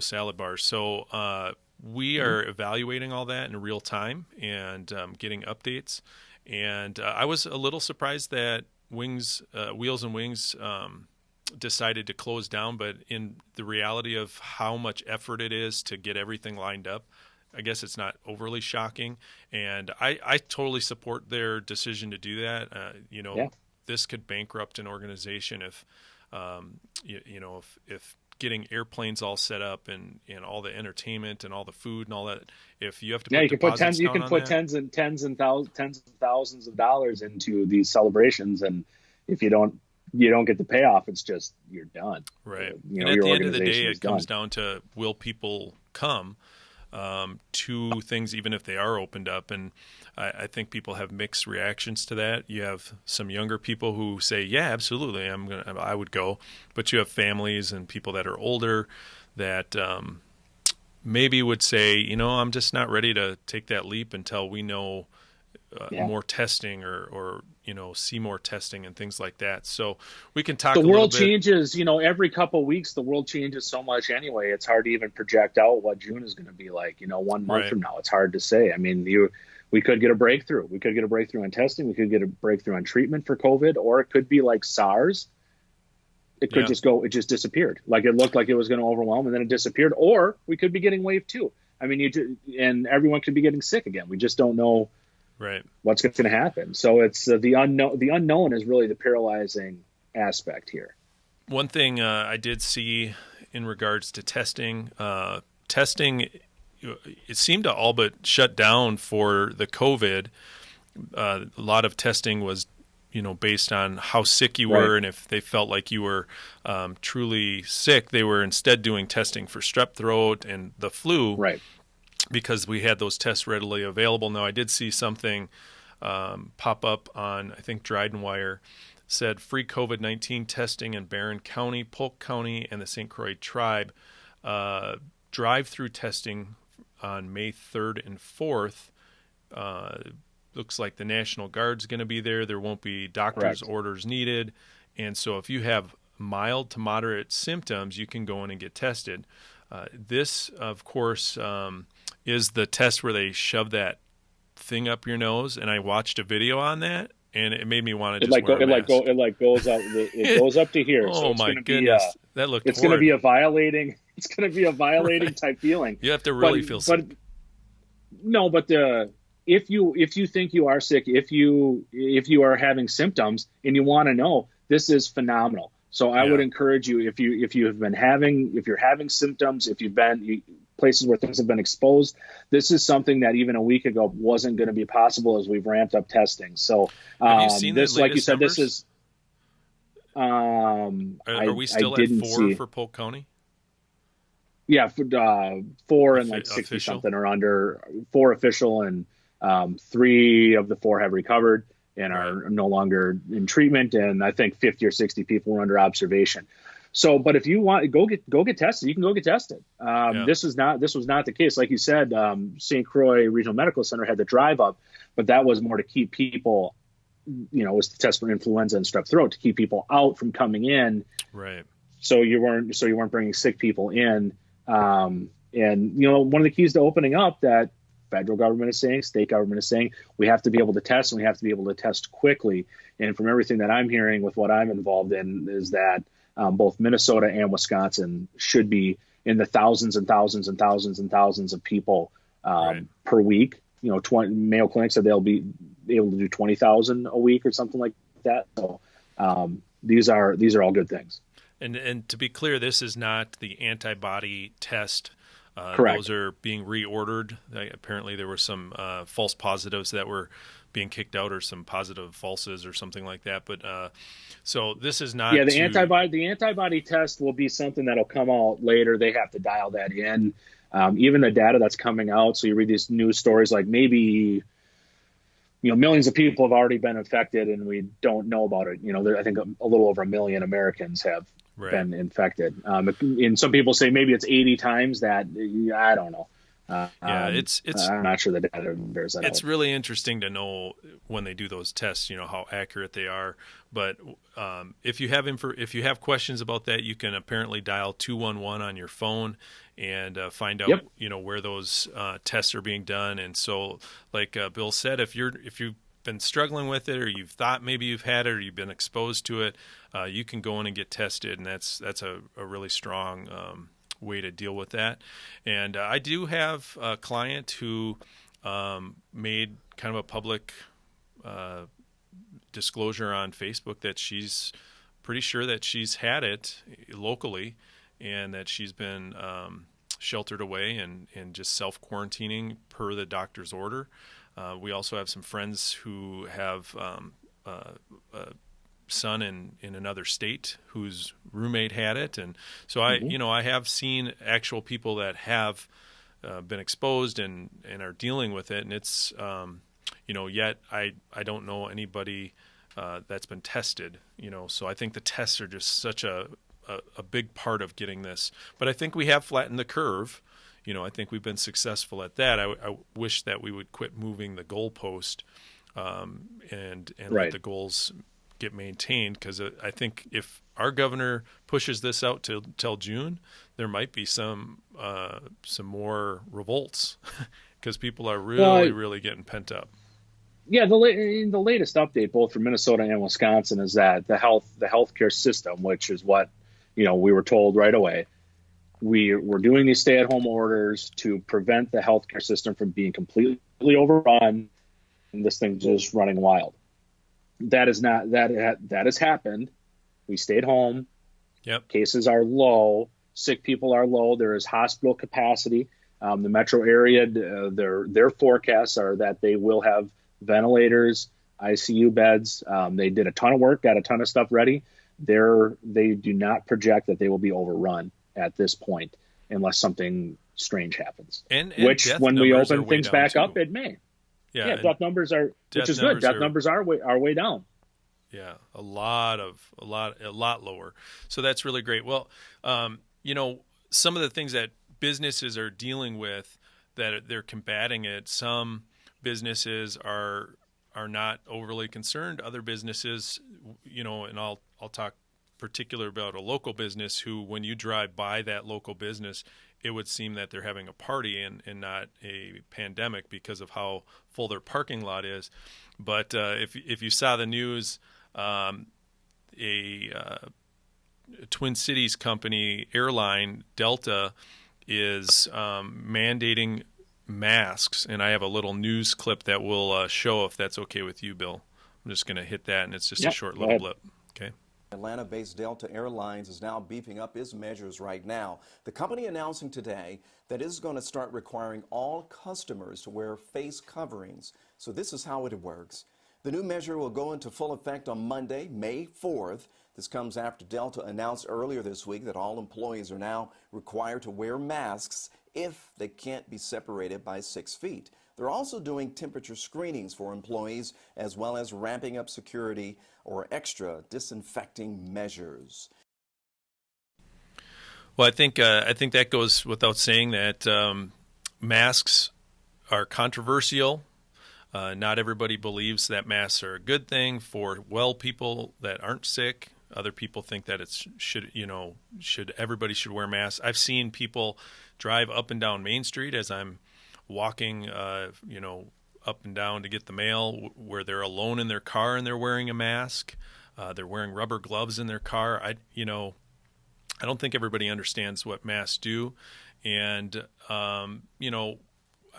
salad bars. So we are evaluating all that in real time and getting updates. And I was a little surprised that Wheels and Wings decided to close down, but in the reality of how much effort it is to get everything lined up, I guess it's not overly shocking. And I totally support their decision to do that. Yeah. This could bankrupt an organization if if getting airplanes all set up and all the entertainment and all the food and all that, if you have to Yeah, put you can put deposits down on that, tens of thousands of dollars into these celebrations, and if you don't get the payoff, it's just you're done. right? And at Your the end of the organization day, is it comes done. down to will people come to things even if they are opened up, and I think people have mixed reactions to that. You have some younger people who say, "Yeah, absolutely, I would go," but you have families and people that are older that maybe would say, I'm just not ready to take that leap until we know Yeah. more testing or see more testing and things like that. So we can talk The a little world bit. changes, every couple of weeks. The world changes so much anyway. It's hard to even project out what June is going to be like. 1 month Right. from now, it's hard to say. I mean, we could get a breakthrough. We could get a breakthrough in testing. We could get a breakthrough on treatment for COVID, or it could be like SARS. It could Yeah. it just disappeared. Like it looked like it was going to overwhelm, and then it disappeared. Or we could be getting wave 2. I mean, and everyone could be getting sick again. We just don't know Right. what's going to happen. So it's the unknown. The unknown is really the paralyzing aspect here. One thing I did see in regards to testing, testing, it seemed to all but shut down for the COVID. A lot of testing was, based on how sick you Right. were, and if they felt like you were truly sick, they were instead doing testing for strep throat and the flu Right. because we had those tests readily available. Now, I did see something pop up on, I think, Dryden Wire, said free COVID-19 testing in Barron County, Polk County, and the St. Croix Tribe. Drive-through testing on May 3rd and 4th. Looks like the National Guard's going to be there. There won't be doctor's Correct. orders needed. And so if you have mild to moderate symptoms, you can go in and get tested. This, of course, is the test where they shove that thing up your nose. And I watched a video on that, and it made me want to just wear a mask. It like goes up. It goes up to here. So Oh it's my going to be goodness, that looked it's going to horrid. be a violating. It's going to be a violating Right. type feeling. You have to really feel But sick. no, but if you think you are sick, if you are having symptoms and you want to know, this is phenomenal. So I would Yeah. encourage you, if you're having symptoms, if you've been places where things have been exposed, this is something that even a week ago wasn't going to be possible as we've ramped up testing. So Have you seen the this, like you latest said, this numbers? is Are we I still at didn't 4 see. for Polk County? Yeah, for, 4 and like 60 Official? something are under, 4 official, and 3 of the 4 have recovered and Right. are no longer in treatment. And I think 50 or 60 people were under observation. So, but if you want, go get tested. You can go get tested. Yeah. This was not the case. Like you said, St. Croix Regional Medical Center had the drive up, but that was more to keep people, it was to test for influenza and strep throat, to keep people out from coming in. Right. So you weren't bringing sick people in. And one of the keys to opening up, that federal government is saying, state government is saying, we have to be able to test, and we have to be able to test quickly. And from everything that I'm hearing with what I'm involved in, is that both Minnesota and Wisconsin should be in the thousands and thousands and thousands and thousands of people Right. per week. Mayo Clinic said they'll be able to do 20,000 a week or something like that. So these are all good things. And to be clear, this is not the antibody test. Correct. Those are being reordered. Apparently, there were some false positives that were being kicked out, or some positive falses, or something like that. But so this is not. Yeah, the antibody test will be something that'll come out later. They have to dial that in. Even the data that's coming out. So you read these news stories like maybe millions of people have already been infected and we don't know about it. I think a little over 1 million Americans have Right. been infected. And some people say maybe it's 80 times that. I don't know. Yeah, it's I'm not sure the data bears that it's out. really interesting to know when they do those tests, how accurate they are. But if you have questions about that, you can apparently dial 211 on your phone and find out Yep. where those tests are being done. And so, like Bill said, if you've been struggling with it, or you've thought maybe you've had it, or you've been exposed to it, you can go in and get tested, and that's a really strong way to deal with that. And I do have a client who made kind of a public disclosure on Facebook that she's pretty sure that she's had it locally, and that she's been sheltered away and just self-quarantining per the doctor's order. We also have some friends who have a son in another state whose roommate had it, and so I have seen actual people that have been exposed and are dealing with it, and it's yet I don't know anybody that's been tested, so I think the tests are just such a big part of getting this, but I think we have flattened the curve. I think we've been successful at that. I wish that we would quit moving the goalpost and Right. let the goals get maintained, because I think if our governor pushes this out till June, there might be some more revolts because people are really getting pent up. Yeah, the latest update, both from Minnesota and Wisconsin, is that the healthcare system, which is what we were told right away, we're doing these stay-at-home orders to prevent the healthcare system from being completely overrun and this thing just running wild. That has happened. We stayed home. Yep. Cases are low, sick people are low. There is hospital capacity. The metro area, their forecasts are that they will have ventilators, ICU beds. They did a ton of work, got a ton of stuff ready. They do not project that they will be overrun at this point unless something strange happens. And Which, death when we numbers are open way things down back up, too. it may. Yeah, Yeah, and death numbers are, which death is good. numbers Death are numbers are way down. yeah, a lot lower. So that's really great. Well, some of the things that businesses are dealing with that they're combating it. Some businesses are not overly concerned. Other businesses, and I'll talk particular about a local business who, when you drive by that local business, it would seem that they're having a party and not a pandemic because of how full their parking lot is. But if you saw the news, a Twin Cities company airline, Delta, is mandating masks, and I have a little news clip that will show if that's okay with you, Bill. I'm just going to hit that, and it's just a Yeah, short go little ahead. blip. Okay. Atlanta-based Delta Airlines is now beefing up its measures right now. The company announcing today that it is going to start requiring all customers to wear face coverings. So this is how it works. The new measure will go into full effect on Monday, May 4th. This comes after Delta announced earlier this week that all employees are now required to wear masks if they can't be separated by 6 feet. They're also doing temperature screenings for employees as well as ramping up security or extra disinfecting measures. Well, I think that goes without saying that masks are controversial. Not everybody believes that masks are a good thing for well people that aren't sick. Other people think that everybody should wear masks. I've seen people drive up and down Main Street as I'm walking, up and down to get the mail, where they're alone in their car and they're wearing a mask. They're wearing rubber gloves in their car. I don't think everybody understands what masks do. And,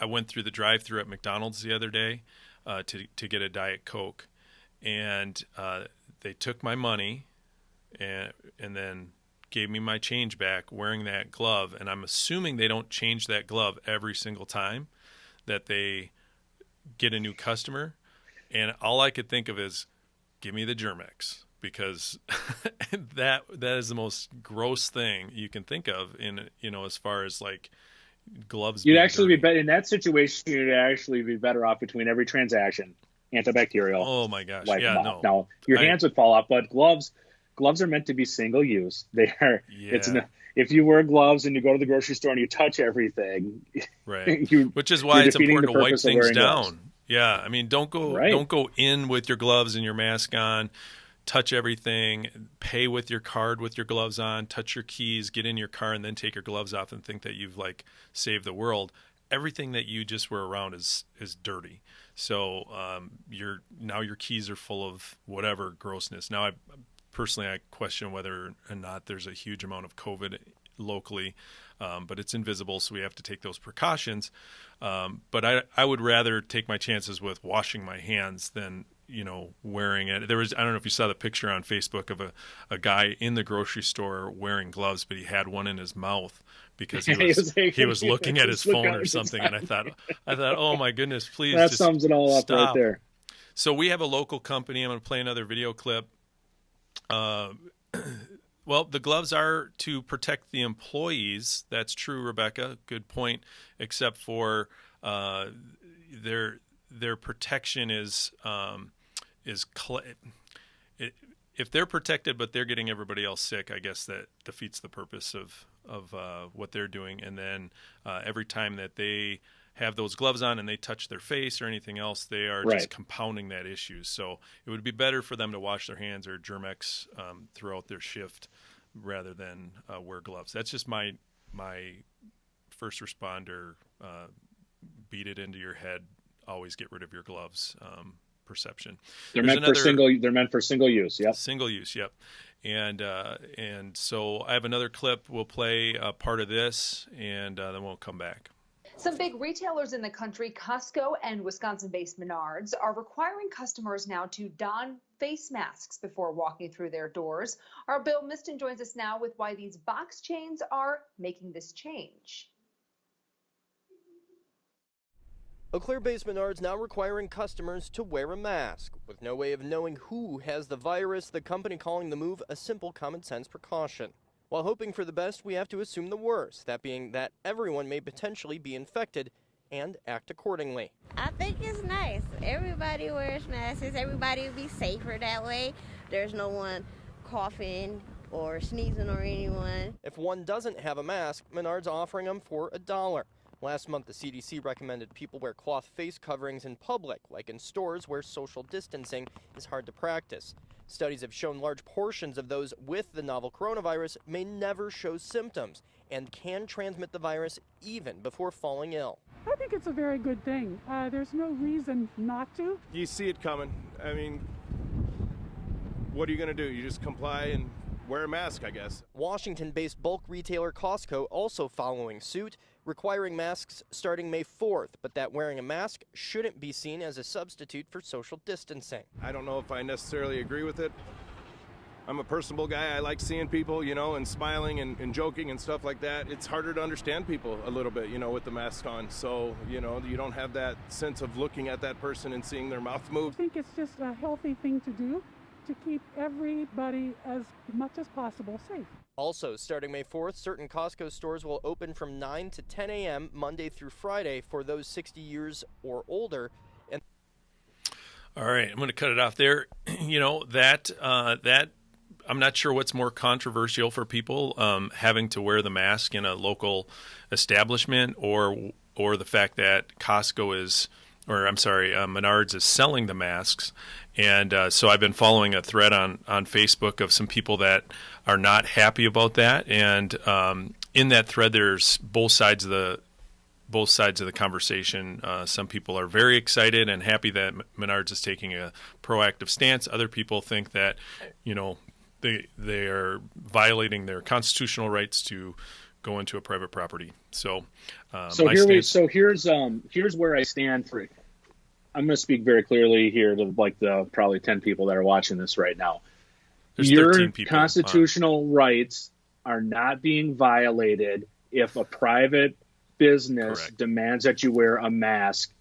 I went through the drive-thru at McDonald's the other day to get a Diet Coke. And they took my money and then gave me my change back wearing that glove. And I'm assuming they don't change that glove every single time that they get a new customer. And all I could think of is, give me the Germex, because that is the most gross thing you can think of as far as like gloves You'd being actually be dirty. better in that situation. You'd actually be better off between every transaction, antibacterial, Oh my gosh. wipe Yeah, them off. no. Now your I hands would fall off, but gloves are meant to be single use. They are. Yeah, If you wear gloves and you go to the grocery store and you touch everything, right. you're Which is why it's defeating the important to wipe purpose of things wearing gloves. down. Yeah, I mean, Right. don't go in with your gloves and your mask on. Touch everything, pay with your card with your gloves on, touch your keys, get in your car, and then take your gloves off and think that you've like saved the world. Everything that you just were around is dirty. So your keys are full of whatever grossness. Now, I question whether or not there's a huge amount of COVID locally, but it's invisible, so we have to take those precautions. But I would rather take my chances with washing my hands than wearing it. I don't know if you saw the picture on Facebook of a guy in the grocery store wearing gloves, but he had one in his mouth because he was he was looking at his Just look phone out or at the something. And I thought, oh my goodness, please That just sums it all up right stop. there. So we have a local company. I'm going to play another video clip. Uh, well, the gloves are to protect the employees. That's true, Rebecca. Good point. Except for their protection is if they're protected but they're getting everybody else sick, I guess that defeats the purpose of what they're doing. And then every time that they have those gloves on and they touch their face or anything else, they are just Right. compounding that issue. So it would be better for them to wash their hands or Germex throughout their shift rather than wear gloves. That's just my first responder beat it into your head. Always get rid of your gloves. Perception. There's another They're meant for single use. Yep. single use. Yep. And so I have another clip. We'll play a part of this, and then we'll come back. Some big retailers in the country, Costco and Wisconsin-based Menards, are requiring customers now to don face masks before walking through their doors. Our Bill Miston joins us now with why these box chains are making this change. Eau Claire-based Menards now requiring customers to wear a mask. With no way of knowing who has the virus, the company calling the move a simple common sense precaution. While hoping for the best, we have to assume the worst, that being that everyone may potentially be infected and act accordingly. I think it's nice. Everybody wears masks. Everybody will be safer that way. There's no one coughing or sneezing or anyone. If one doesn't have a mask, Menards offering them for $1. Last month, the CDC recommended people wear cloth face coverings in public, like in stores where social distancing is hard to practice. Studies have shown large portions of those with the novel coronavirus may never show symptoms and can transmit the virus even before falling ill. I think it's a very good thing. There's no reason not to. You see it coming. I mean, what are you going to do? You just comply and wear a mask, I guess. Washington-based bulk retailer Costco also following suit, requiring masks starting May 4th, but that wearing a mask shouldn't be seen as a substitute for social distancing. I don't know if I necessarily agree with it. I'm a personable guy. I like seeing people, and smiling and joking and stuff like that. It's harder to understand people a little bit, with the mask on. So, you don't have that sense of looking at that person and seeing their mouth move. I think it's just a healthy thing to do to keep everybody as much as possible safe. Also, starting May 4th, certain Costco stores will open from 9 to 10 a.m. Monday through Friday for those 60 years or older. And all right, I'm going to cut it off there. That I'm not sure what's more controversial for people, having to wear the mask in a local establishment or the fact that Menards is selling the masks. And so I've been following a thread on Facebook of some people that are not happy about that. And in that thread, there's both sides of the conversation. Some people are very excited and happy that Menards is taking a proactive stance. Other people think that, they are violating their constitutional rights to go into a private property. So here's where I stand for it. I'm going to speak very clearly here to the probably 10 people that are watching this right now. There's Your 13 people. constitutional rights are not being violated if a private business Correct. demands that you wear a mask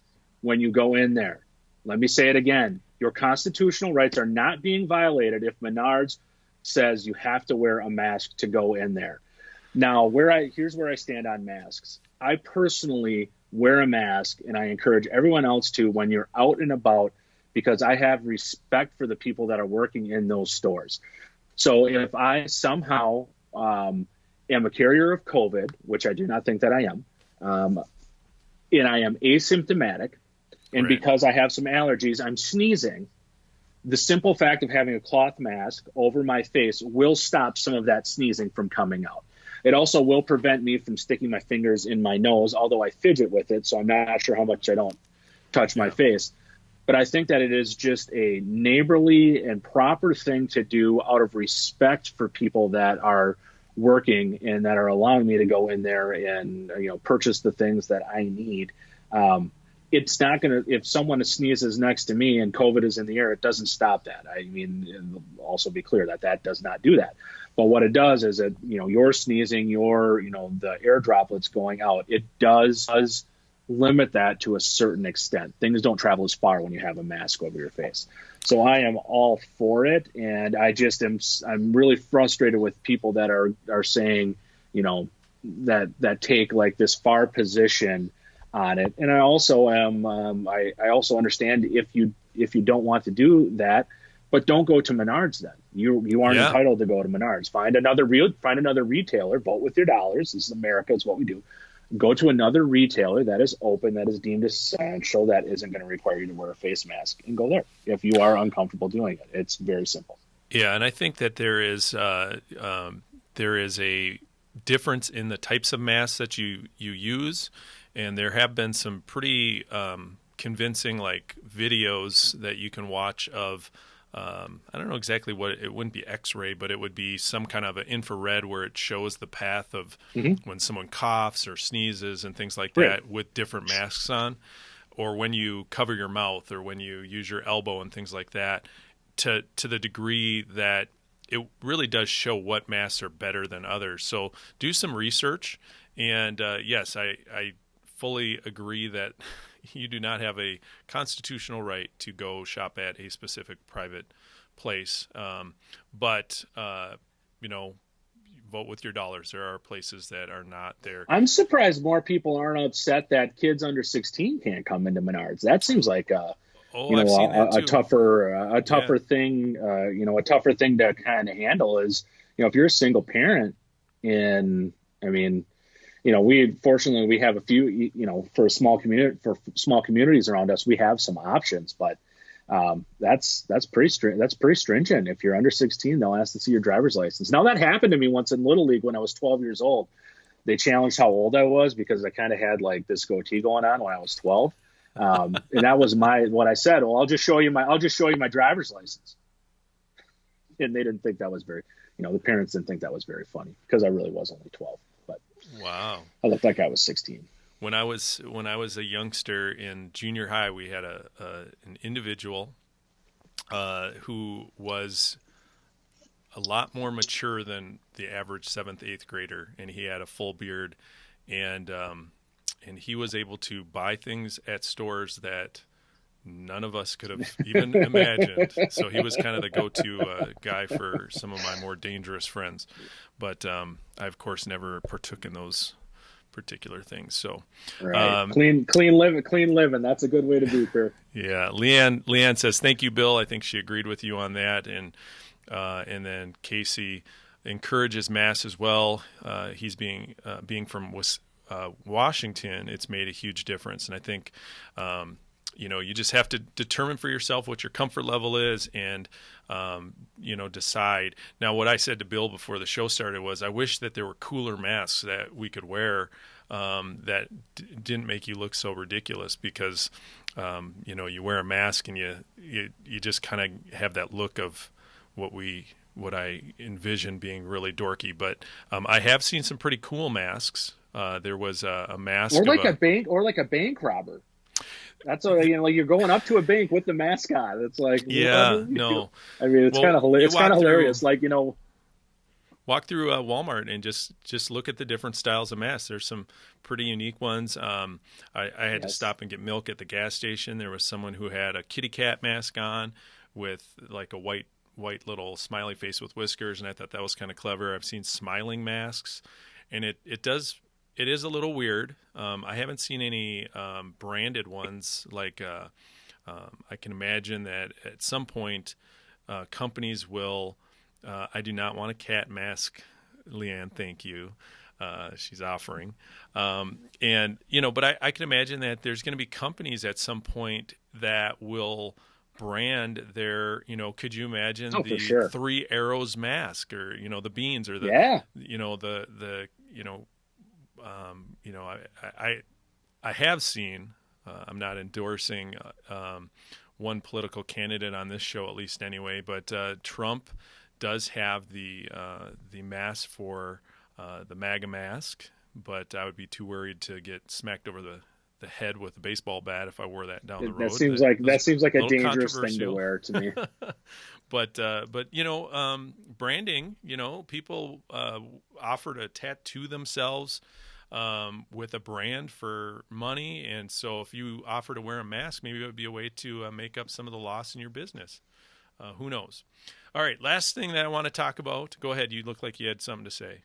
when you go in there. Let me say it again. Your constitutional rights are not being violated if Menards says you have to wear a mask to go in there. Now, here's where I stand on masks. I personally wear a mask, and I encourage everyone else to when you're out and about, because I have respect for the people that are working in those stores. So if I somehow am a carrier of COVID, which I do not think that I am, and I am asymptomatic, and Right. because I have some allergies, I'm sneezing, the simple fact of having a cloth mask over my face will stop some of that sneezing from coming out. It also will prevent me from sticking my fingers in my nose, although I fidget with it, so I'm not sure how much I don't touch my face. But I think that it is just a neighborly and proper thing to do out of respect for people that are working and that are allowing me to go in there and purchase the things that I need. It's not going to, if someone sneezes next to me and COVID is in the air, it doesn't stop that. I mean, it'll also be clear that does not do that. But what it does is that, you're sneezing, the air droplets going out, it does limit that to a certain extent. Things don't travel as far when you have a mask over your face. So I am all for it. And I'm really frustrated with people that are saying, that take like this far position on it. And I also am, I also understand if you don't want to do that, but don't go to Menards then. You aren't entitled to go to Menards. Find another retailer, vote with your dollars. This is America, it's what we do. Go to another retailer that is open, that is deemed essential, that isn't going to require you to wear a face mask, and go there if you are uncomfortable doing it. It's very simple. Yeah, and I think that there is a difference in the types of masks that you use, and there have been some pretty convincing videos that you can watch of I don't know exactly what it wouldn't be X-ray, but it would be some kind of an infrared where it shows the path of when someone coughs or sneezes and things like Right. that with different masks on, or when you cover your mouth or when you use your elbow and things like that, to the degree that it really does show what masks are better than others. So do some research. And yes, I fully agree that you do not have a constitutional right to go shop at a specific private place. But vote with your dollars. There are places that are not there. I'm surprised more people aren't upset that kids under 16 can't come into Menards. That seems like I've seen that too. a tougher thing. A tougher thing to kind of handle is, if you're a single parent, and we have a few, for small communities around us, we have some options, but that's pretty stringent. If you're under 16, they'll ask to see your driver's license. Now, that happened to me once in Little League when I was 12 years old. They challenged how old I was because I kind of had like this goatee going on when I was 12. And that was what I said. Well, I'll just show you my driver's license. And they didn't think that was the parents didn't think that was very funny because I really was only 12. But wow, I looked like I was 16. When I was a youngster in junior high, we had an individual who was a lot more mature than the average 7th, 8th grader, and he had a full beard, and he was able to buy things at stores that none of us could have even imagined. So he was kind of the go-to guy for some of my more dangerous friends. But I, of course, never partook in those particular things. So right. Clean living. That's a good way to be, Kirk. Yeah. Leanne says, thank you, Bill. I think she agreed with you on that. And then Casey encourages masks as well. He's being from Washington, it's made a huge difference. And I think, you just have to determine for yourself what your comfort level is and, decide. Now, what I said to Bill before the show started was I wish that there were cooler masks that we could wear that didn't make you look so ridiculous because, you wear a mask and you just kind of have that look of what I envision being really dorky. But I have seen some pretty cool masks. There was a mask, or like a bank robber. That's like you're going up to a bank with the mask on. It's like, no. I mean, it's kind of hilarious. It's kind of hilarious. Like, walk through Walmart and just look at the different styles of masks. There's some pretty unique ones. I had to stop and get milk at the gas station. There was someone who had a kitty cat mask on with like a white little smiley face with whiskers, and I thought that was kind of clever. I've seen smiling masks, and it is a little weird. I haven't seen any branded ones. Like I can imagine that at some point companies will. I do not want a cat mask, Leanne. Thank you. She's offering, but I can imagine that there's going to be companies at some point that will brand their. Could you imagine the 3 Arrows mask, or the beans, or the I have seen. I'm not endorsing one political candidate on this show, at least anyway. But Trump does have the mask for the MAGA mask, but I would be too worried to get smacked over the head with a baseball bat if I wore that down the road. That seems like a dangerous thing to wear to me. But branding, people offer to tattoo themselves with a brand for money, and so if you offer to wear a mask, maybe it would be a way to make up some of the loss in your business. Who knows? All right, last thing that I want to talk about. Go ahead. You look like you had something to say.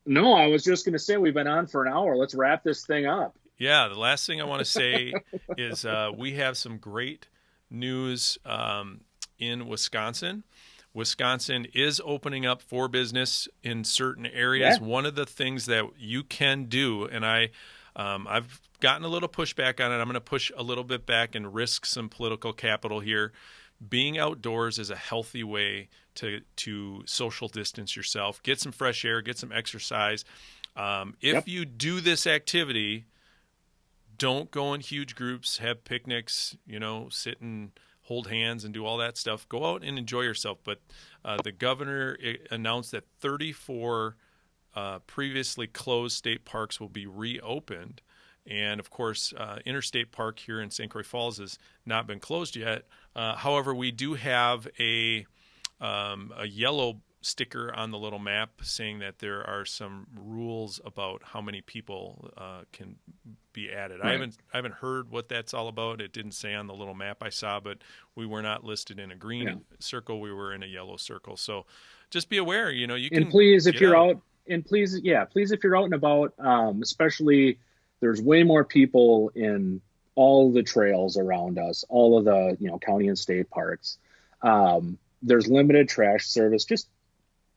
No, I was just going to say we've been on for an hour. Let's wrap this thing up. Yeah, the last thing I want to say is we have some great news in Wisconsin. Wisconsin is opening up for business in certain areas. Yeah. One of the things that you can do, and I've gotten a little pushback on it. I'm going to push a little bit back and risk some political capital here. Being outdoors is a healthy way to social distance yourself, get some fresh air, get some exercise. If you do this activity, don't go in huge groups, have picnics, sit in hold hands and do all that stuff. Go out and enjoy yourself. But the governor announced that 34 previously closed state parks will be reopened. And, of course, Interstate Park here in St. Croix Falls has not been closed yet. However, we do have a yellow sticker on the little map saying that there are some rules about how many people can be added. Right. I haven't heard what that's all about. It didn't say on the little map I saw, but we were not listed in a green circle. We were in a yellow circle. So just be aware, you can. And please, if you're out, please, if you're out and about, especially there's way more people in all the trails around us, all of the, county and state parks. There's limited trash service. Just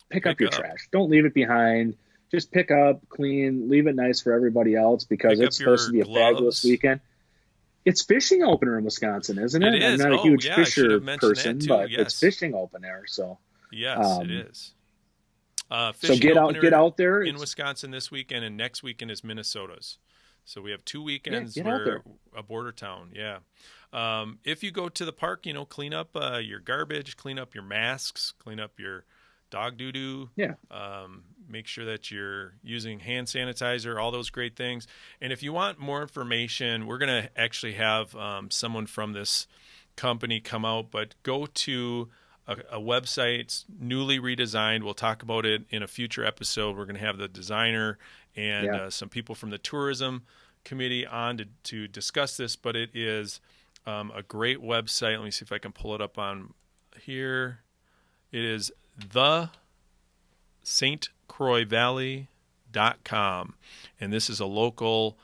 pick up your trash. Don't leave it behind. Just pick up, clean, leave it nice for everybody else, because it's supposed to be a fabulous weekend. It's fishing opener in Wisconsin, isn't it? It is. I'm not a huge fisher person, but yes. It's fishing opener. So yes, it is. So get out there in Wisconsin this weekend, and next weekend is Minnesota's. So we have 2 weekends. We're a border town. Yeah. If you go to the park, clean up your garbage, clean up your masks, clean up your dog doo-doo. Yeah. Make sure that you're using hand sanitizer, all those great things. And if you want more information, we're going to actually have someone from this company come out, but go to a website. It's newly redesigned. We'll talk about it in a future episode. We're going to have the designer and some people from the tourism committee on to discuss this, but it is a great website. Let me see if I can pull it up on here. It is the stcroixvalley.com, and this is a local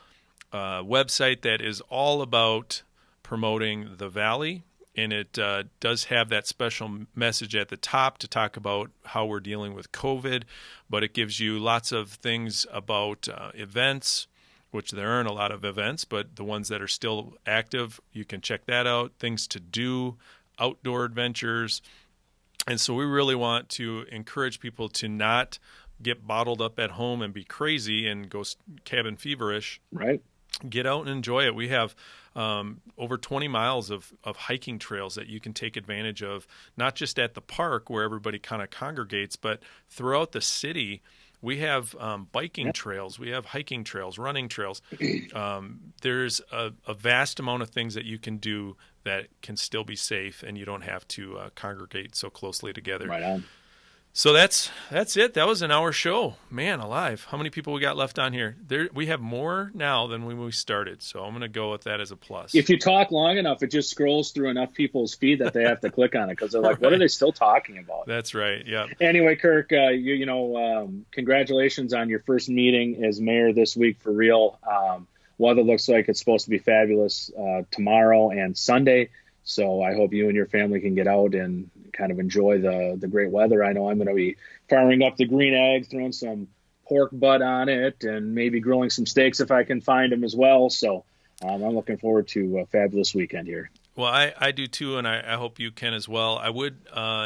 website that is all about promoting the valley, and it does have that special message at the top to talk about how we're dealing with COVID, but it gives you lots of things about events, which there aren't a lot of events, but the ones that are still active, you can check that out, things to do, outdoor adventures. And so we really want to encourage people to not get bottled up at home and be crazy and go cabin feverish. Right. Get out and enjoy it. We have over 20 miles of hiking trails that you can take advantage of, not just at the park where everybody kind of congregates, but throughout the city. We have biking trails. We have hiking trails, running trails. There's a vast amount of things that you can do that can still be safe, and you don't have to congregate so closely together. Right on. So that's it. That was an hour show. Man alive. How many people we got left on here? We have more now than when we started, so I'm going to go with that as a plus. If you talk long enough, it just scrolls through enough people's feed that they have to click on it, because they're like, what are they still talking about? That's right, yeah. Anyway, Kirk, congratulations on your first meeting as mayor this week for real. Weather looks like it's supposed to be fabulous tomorrow and Sunday. So I hope you and your family can get out and kind of enjoy the great weather. I know I'm going to be firing up the green eggs, throwing some pork butt on it, and maybe grilling some steaks if I can find them as well. So I'm looking forward to a fabulous weekend here. Well, I do too, and I hope you can as well. I would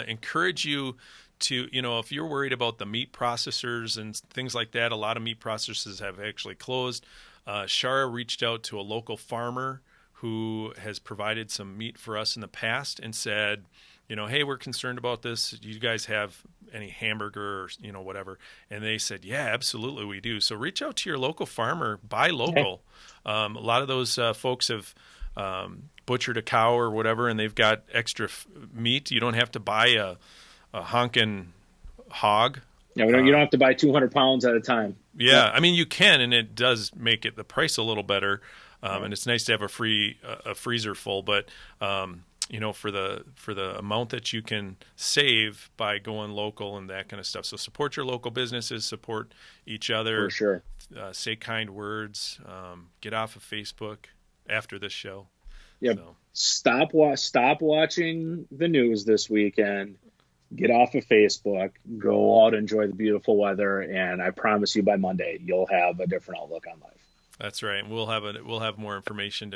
encourage you to, if you're worried about the meat processors and things like that, a lot of meat processors have actually closed. Shara reached out to a local farmer who has provided some meat for us in the past and said, hey, we're concerned about this. Do you guys have any hamburger or, whatever? And they said, yeah, absolutely we do. So reach out to your local farmer, buy local. A lot of those folks have butchered a cow or whatever, and they've got extra meat. You don't have to buy a honking hog. Yeah, you don't have to buy 200 pounds at a time. Yeah, I mean, you can, and it does make the price a little better. And it's nice to have a freezer full, but for the amount that you can save by going local and that kind of stuff. So support your local businesses, support each other. For sure. Say kind words. Get off of Facebook after this show. Yeah. So. Stop watching the news this weekend. Get off of Facebook. Go out, enjoy the beautiful weather, and I promise you by Monday you'll have a different outlook on life. That's right. We'll have more information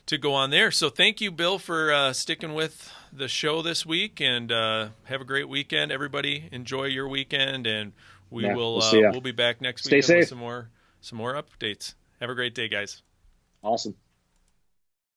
to go on there. So thank you, Bill, for sticking with the show this week, and have a great weekend. Everybody, enjoy your weekend, and we'll be back next week with some more updates. Have a great day, guys. Awesome.